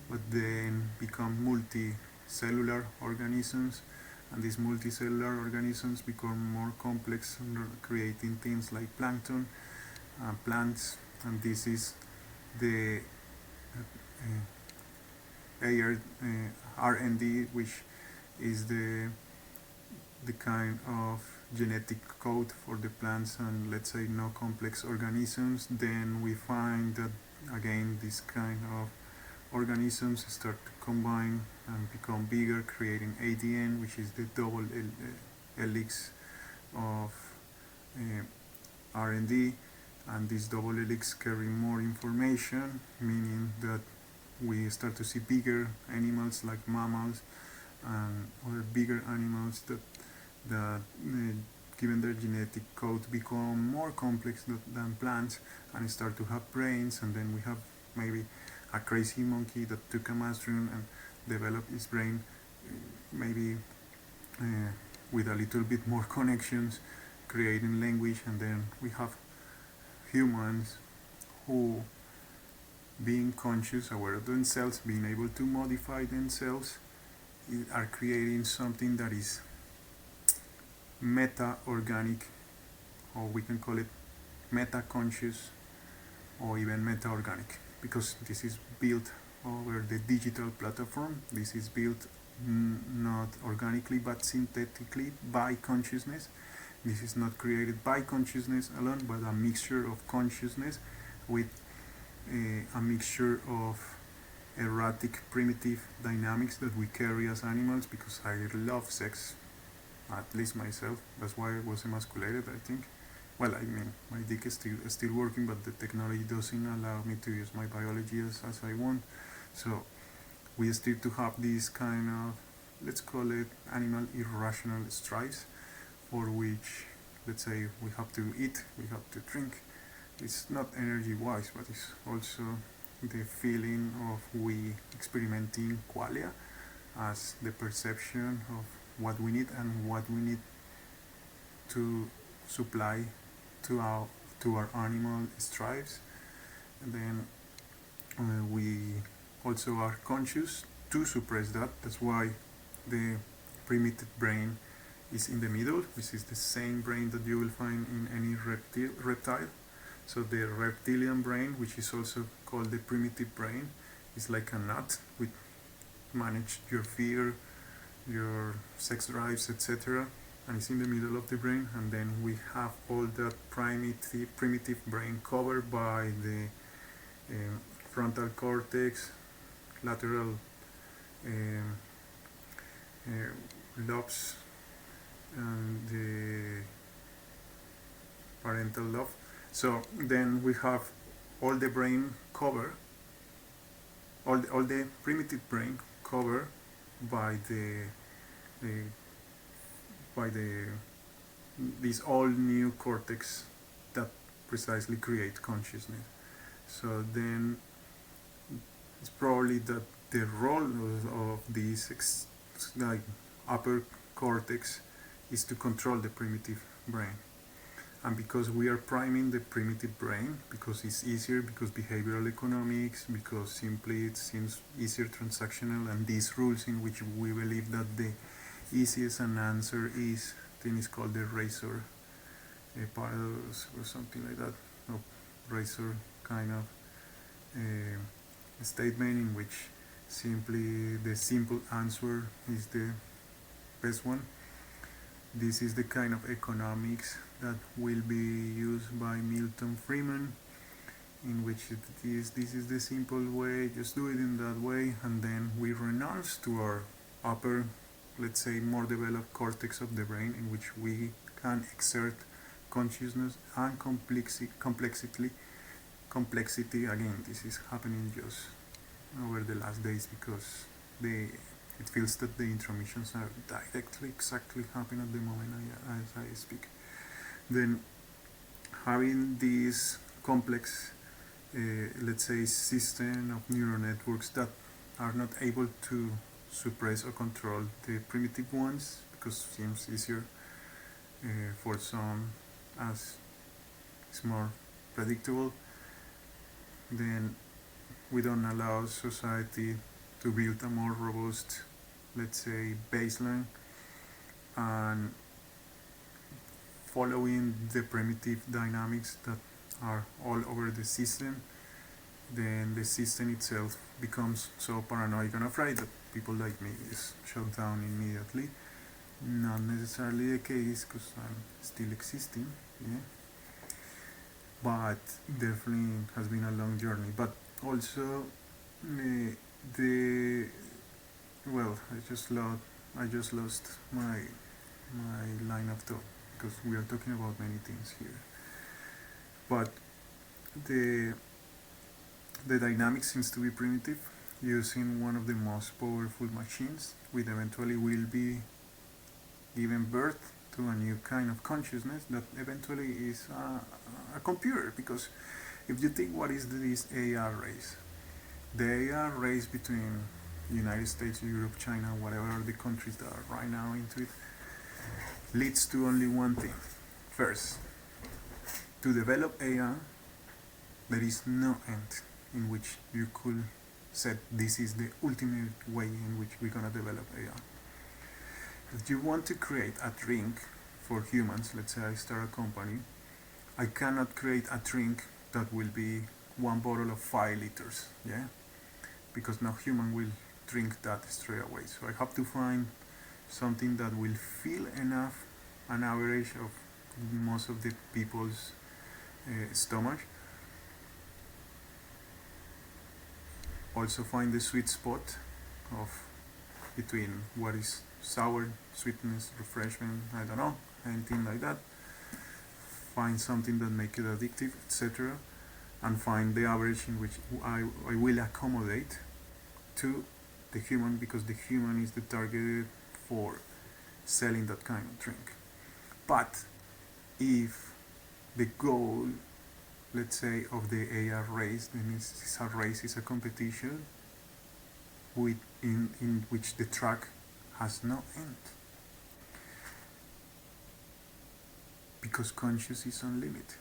but then become multicellular organisms, and these multicellular organisms become more complex, creating things like plankton, plants, and this is the R&D, which is the kind of genetic code for the plants and, let's say, no complex organisms. Then we find that again these kind of organisms start to combine and become bigger, creating ADN, which is the double helix of R&D, and this double helix carry more information, meaning that we start to see bigger animals like mammals and other bigger animals that given their genetic code become more complex than plants and start to have brains. And then we have maybe a crazy monkey that took a mushroom and developed his brain maybe with a little bit more connections, creating language. And then we have humans who, being conscious, aware of themselves, being able to modify themselves, are creating something that is meta-organic, or we can call it meta-conscious, or even meta-organic, because this is built over the digital platform. This is built not organically but synthetically by consciousness. This is not created by consciousness alone, but a mixture of consciousness with a mixture of erratic primitive dynamics that we carry as animals, because I love sex, at least myself. That's why I was emasculated, I think. Well, I mean, my dick is still working, but the technology doesn't allow me to use my biology as I want. So we still to have these kind of, let's call it, animal irrational strives, for which, let's say, we have to eat, we have to drink. It's not energy wise, but it's also the feeling of we experimenting qualia as the perception of what we need and what we need to supply to our animal strives. And then we also are conscious to suppress that. That's why the primitive brain is in the middle, which is the same brain that you will find in any reptile. So the reptilian brain, which is also called the primitive brain, is like a nut which manages your fear, your sex drives, etc., and it's in the middle of the brain. And then we have all that primitive brain covered by the frontal cortex, lateral lobes, and the parental lobe. So then we have all the brain covered, all the primitive brain covered by this all new cortex that precisely create consciousness. So then it's probably that the role of this like upper cortex is to control the primitive brain. And because we are priming the primitive brain, because it's easier, because behavioral economics, because simply it seems easier transactional, and these rules in which we believe that the easiest an answer is, thing is called the razor paradox or something like that, no, razor kind of statement in which simply the simple answer is the best one. This is the kind of economics that will be used by Milton Friedman in which this is the simple way, just do it in that way, and then we renounce to our upper, let's say, more developed cortex of the brain, in which we can exert consciousness and complexity. Again, this is happening just over the last days because it feels that the intromissions are directly exactly happening at the moment as I speak. Then having this complex, let's say, system of neural networks that are not able to suppress or control the primitive ones because it seems easier for some as it's more predictable, then we don't allow society to build a more robust, let's say, baseline, and following the primitive dynamics that are all over the system, then the system itself becomes so paranoid and afraid that people like me is shut down immediately. Not necessarily the case because I'm still existing, yeah. But definitely has been a long journey. But also the well, I just lost my line of thought because we are talking about many things here. But the dynamic seems to be primitive, using one of the most powerful machines, which eventually will be given birth to a new kind of consciousness that eventually is a computer. Because if you think what is this AR race, the AR race between United States, Europe, China, whatever are the countries that are right now into it, leads to only one thing. First, to develop AR, there is no end in which you could say this is the ultimate way in which we're gonna develop AR. If you want to create a drink for humans, let's say I start a company, I cannot create a drink that will be one bottle of 5 liters, yeah? Because no human will drink that straight away. So I have to find something that will fill enough an average of most of the people's stomach. Also find the sweet spot of between what is sour, sweetness, refreshment, I don't know, anything like that. Find something that make it addictive, etc. And find the average in which I will accommodate to the human, because the human is the target for selling that kind of drink. But if the goal, let's say, of the AR race, then it's a race, it's a competition in which the track has no end. Because conscious is unlimited.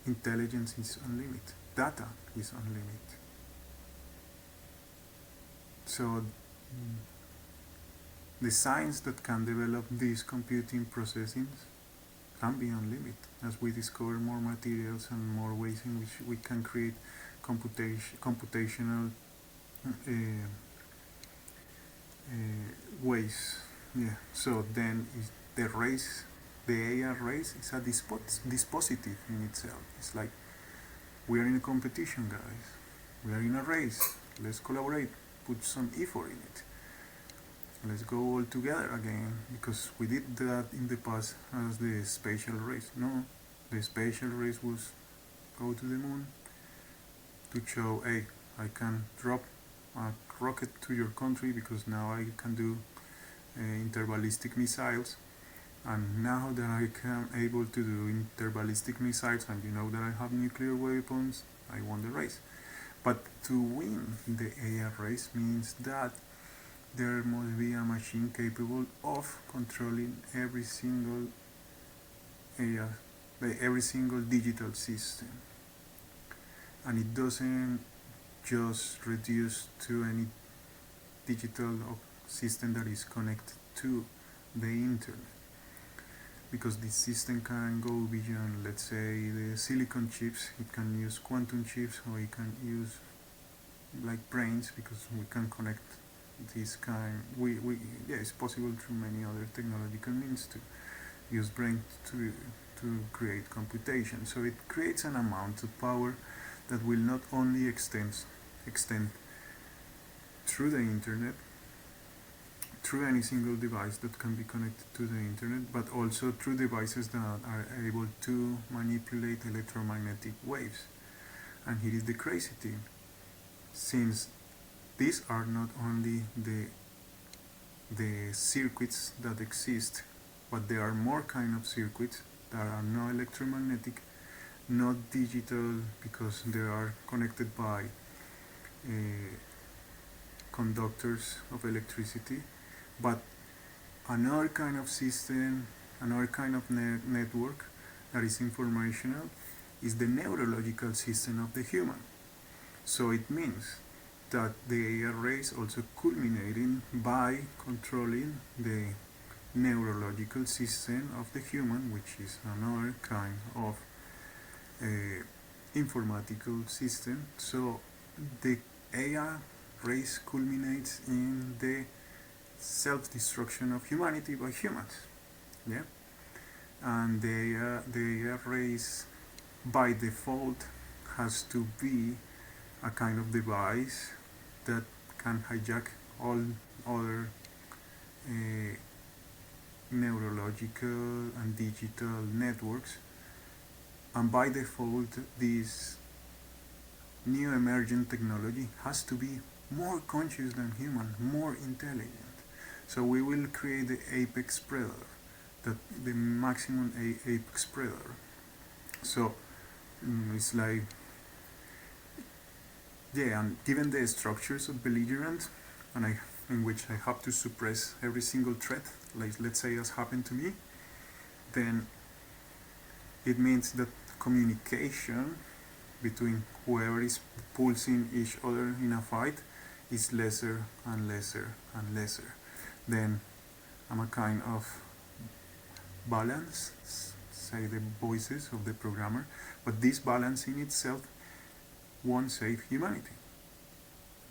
Intelligence is unlimited. Data is unlimited. So the science that can develop these computing processing can be unlimited as we discover more materials and more ways in which we can create computational ways. Yeah. So then the race, the AR race, is a dispositive in itself. It's like we are in a competition, guys. We are in a race. Let's collaborate. Put some effort in it. Let's go all together again, because we did that in the past as the spatial race. No, the spatial race was go to the moon to show, hey, I can drop a rocket to your country because now I can do interballistic missiles, and now that I am able to do interballistic missiles, and you know that I have nuclear weapons, I won the race. But to win the AR race means that there must be a machine capable of controlling every single AR, every single digital system. And it doesn't just reduce to any digital system that is connected to the internet, because this system can go beyond, let's say, the silicon chips. It can use quantum chips, or it can use like brains, because we can connect this kind. Yeah, it's possible through many other technological means too. use brain to create computation. So it creates an amount of power that will not only extend through the internet, through any single device that can be connected to the internet, but also through devices that are able to manipulate electromagnetic waves. And here is the crazy thing. Since these are not only the circuits that exist, but there are more kind of circuits that are not electromagnetic, not digital, because they are connected by uh, conductors of electricity, but another kind of system, another kind of network that is informational is the neurological system of the human. So it means that the AI rays also culminating by controlling the neurological system of the human, which is another kind of informatical system. So the AI race culminates in the self-destruction of humanity by humans. Yeah, and the AI race by default has to be a kind of device that can hijack all other neurological and digital networks, and by default this new emergent technology has to be more conscious than human, more intelligent. So we will create the apex predator, the maximum apex predator. So it's like, yeah, and given the structures of belligerent, in which I have to suppress every single threat, like let's say has happened to me, then it means that communication between whoever is pulsing each other in a fight is lesser and lesser and lesser. Then I'm a kind of balance, say the voices of the programmer, but this balance in itself won't save humanity.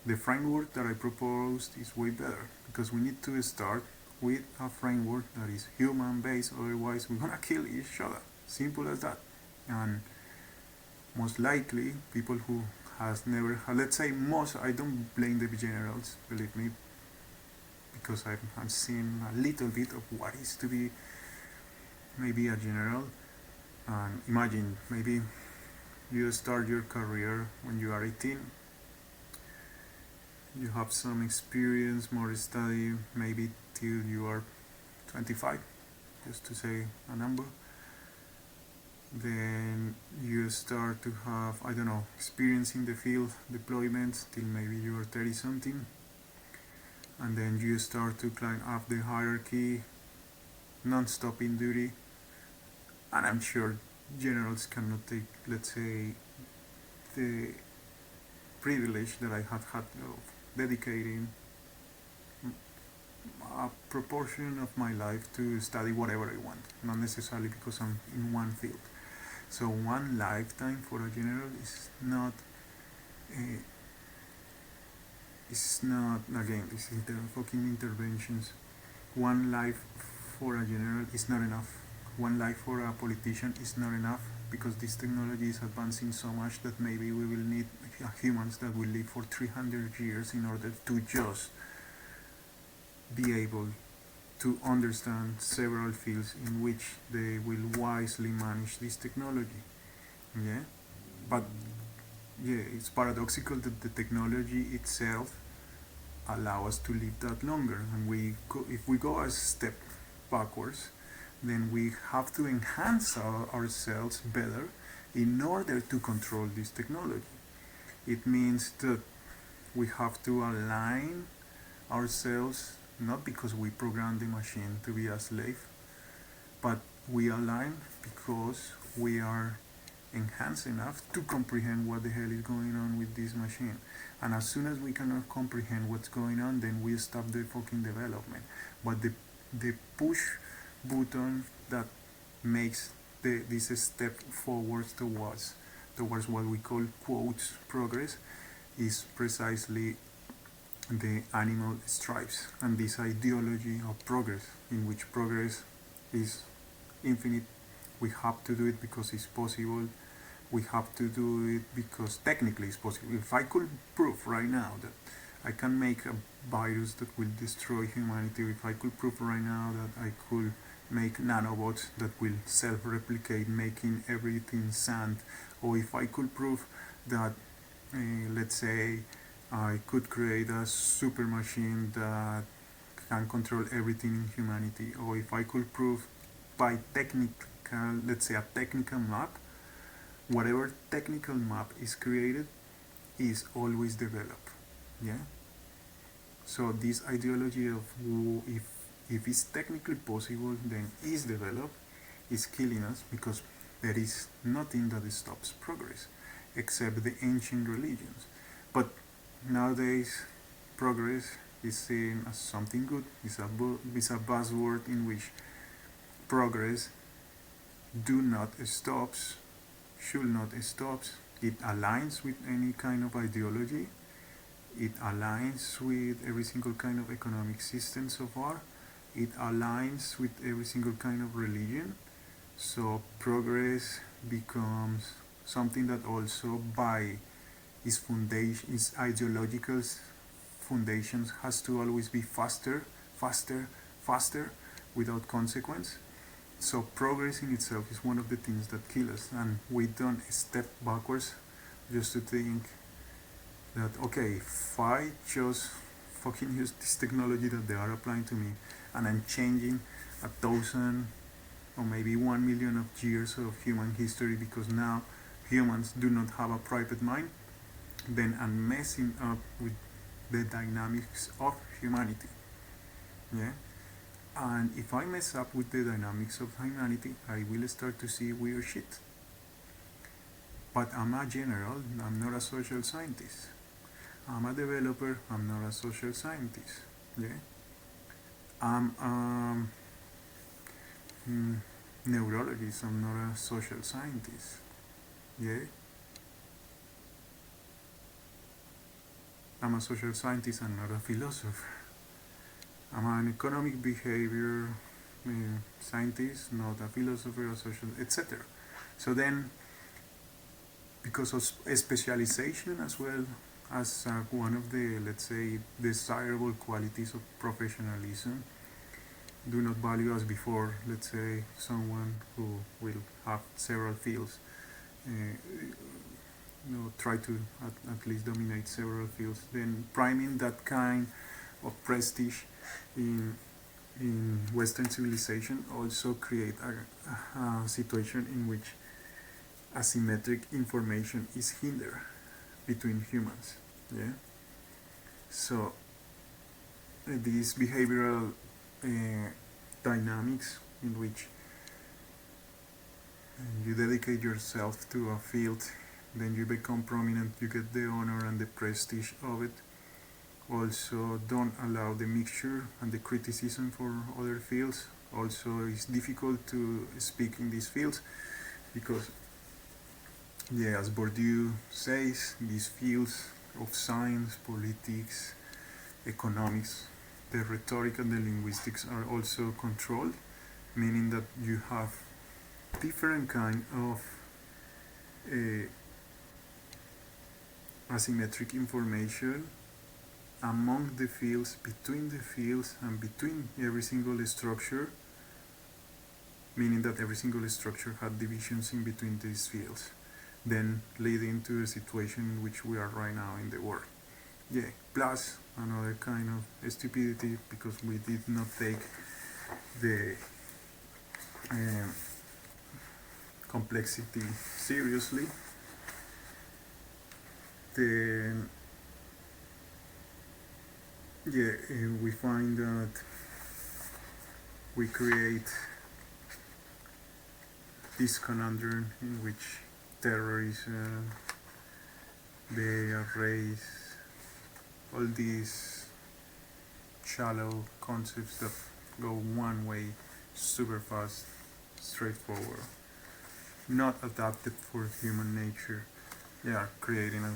The framework that I proposed is way better, because we need to start with a framework that is human based, otherwise we're gonna kill each other. Simple as that. And most likely people who has never had, let's say most, I don't blame the generals, believe me, because I've seen a little bit of what is to be maybe a general. And imagine maybe you start your career when you are 18, you have some experience, more study, maybe till you are 25, just to say a number. Then you start to have, I don't know, experience in the field, deployments till maybe you are 30 something, and then you start to climb up the hierarchy, non-stop in duty. And I'm sure generals cannot take, let's say, the privilege that I have had of dedicating a proportion of my life to study whatever I want, not necessarily because I'm in one field. So one lifetime for a general is not, again, this is the fucking interventions. One life for a general is not enough. One life for a politician is not enough, because this technology is advancing so much that maybe we will need humans that will live for 300 years in order to just be able to understand several fields in which they will wisely manage this technology. Yeah, but yeah, it's paradoxical that the technology itself allow us to live that longer, and if we go a step backwards, then we have to enhance ourselves better in order to control this technology. It means that we have to align ourselves, not because we program the machine to be a slave, but we align because we are enhanced enough to comprehend what the hell is going on with this machine. And as soon as we cannot comprehend what's going on, then we stop the fucking development. But the push button that makes this step forward towards what we call quotes progress is precisely the animal stripes and this ideology of progress, in which progress is infinite. We have to do it because it's possible. We have to do it because technically it's possible. If I could prove right now that I can make a virus that will destroy humanity, if I could prove right now that I could make nanobots that will self-replicate, making everything sand, or if I could prove that, let's say, I could create a super machine that can control everything in humanity, or if I could prove by technical, let's say a technical map, whatever technical map is created is always developed. Yeah. So this ideology of if it's technically possible, then is developed, is killing us because there is nothing that stops progress except the ancient religions. But nowadays, progress is seen as something good. It's a buzzword in which progress do not stops, should not stops. It aligns with any kind of ideology. It aligns with every single kind of economic system so far. It aligns with every single kind of religion. So progress becomes something that also by its foundation, its ideological foundations has to always be faster, faster, faster, without consequence. So progress in itself is one of the things that kill us, and we don't step backwards just to think that okay, if I just fucking use this technology that they are applying to me, and I'm changing 1,000 or maybe 1 million of years of human history because now humans do not have a private mind, then I'm messing up with the dynamics of humanity. Yeah. And if I mess up with the dynamics of humanity, I will start to see weird shit. But I'm a general, I'm not a social scientist. I'm a developer, I'm not a social scientist. Yeah. I'm neurologist, I'm not a social scientist. Yeah. I'm a social scientist, I'm not a philosopher. I'm an economic behavior scientist, not a philosopher, a social, etc. So then, because of specialization as well as one of the, let's say, desirable qualities of professionalism, do not value us before, let's say, someone who will have several fields. Try to at least dominate several fields. Then priming that kind of prestige in Western civilization also create a situation in which asymmetric information is hindered between humans. Yeah. So these behavioral dynamics in which you dedicate yourself to a field, then you become prominent, you get the honor and the prestige of it. Also don't allow the mixture and the criticism for other fields. Also it's difficult to speak in these fields because, yeah, as Bourdieu says, these fields of science, politics, economics, the rhetoric and the linguistics are also controlled, meaning that you have different kind of asymmetric information among the fields, between the fields, and between every single structure, meaning that every single structure had divisions in between these fields, then leading to the situation in which we are right now in the world. Yeah, plus another kind of stupidity because we did not take the complexity seriously. Then we find that we create this conundrum in which terrorism, the race, all these shallow concepts that go one way, super fast, straightforward, not adapted for human nature. They are creating a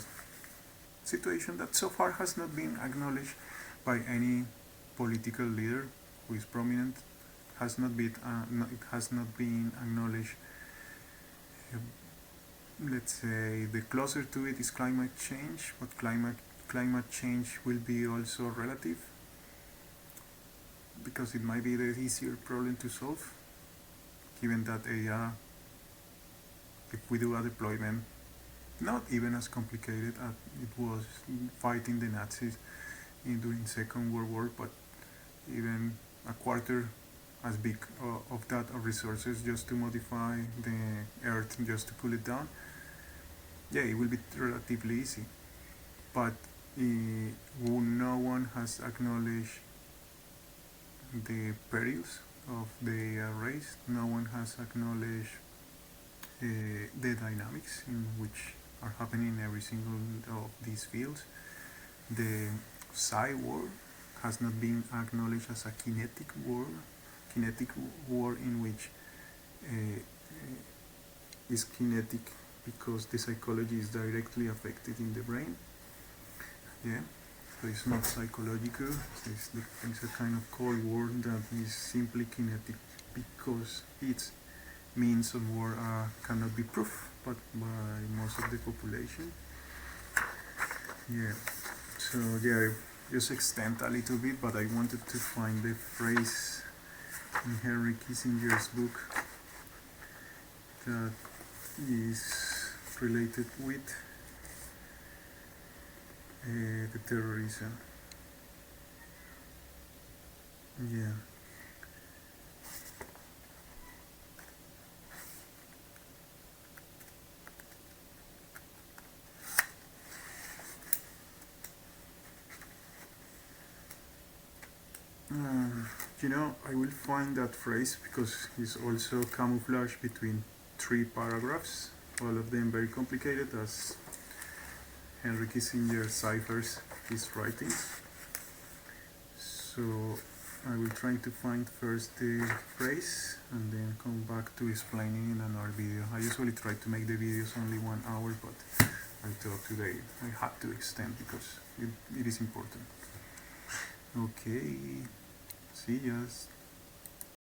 situation that so far has not been acknowledged by any political leader who is prominent, it has not been acknowledged. Let's say the closer to it is climate change, but climate change will be also relative because it might be the easier problem to solve, given that if we do a deployment not even as complicated as it was fighting the Nazis during Second World War, but even a quarter as big of that of resources just to modify the Earth, just to cool it down, yeah, it will be relatively easy. But no one has acknowledged the perils of the race. No one has acknowledged the dynamics in which are happening in every single of these fields. The psi war has not been acknowledged as a kinetic war in which is kinetic because the psychology is directly affected in the brain. Yeah, so it's not psychological. It's a kind of cold war that is simply kinetic because its means of war cannot be proved but by most of the population. Yeah, so yeah, I just extend a little bit, but I wanted to find the phrase in Henry Kissinger's book that is related with the terrorism. Yeah. I will find that phrase because it's also camouflaged between 3 paragraphs, all of them very complicated as Henry Kissinger ciphers his writings. So I will try to find first the phrase and then come back to explaining in another video. I usually try to make the videos only 1 hour, but I thought today I had to extend because it is important. Okay, see ya.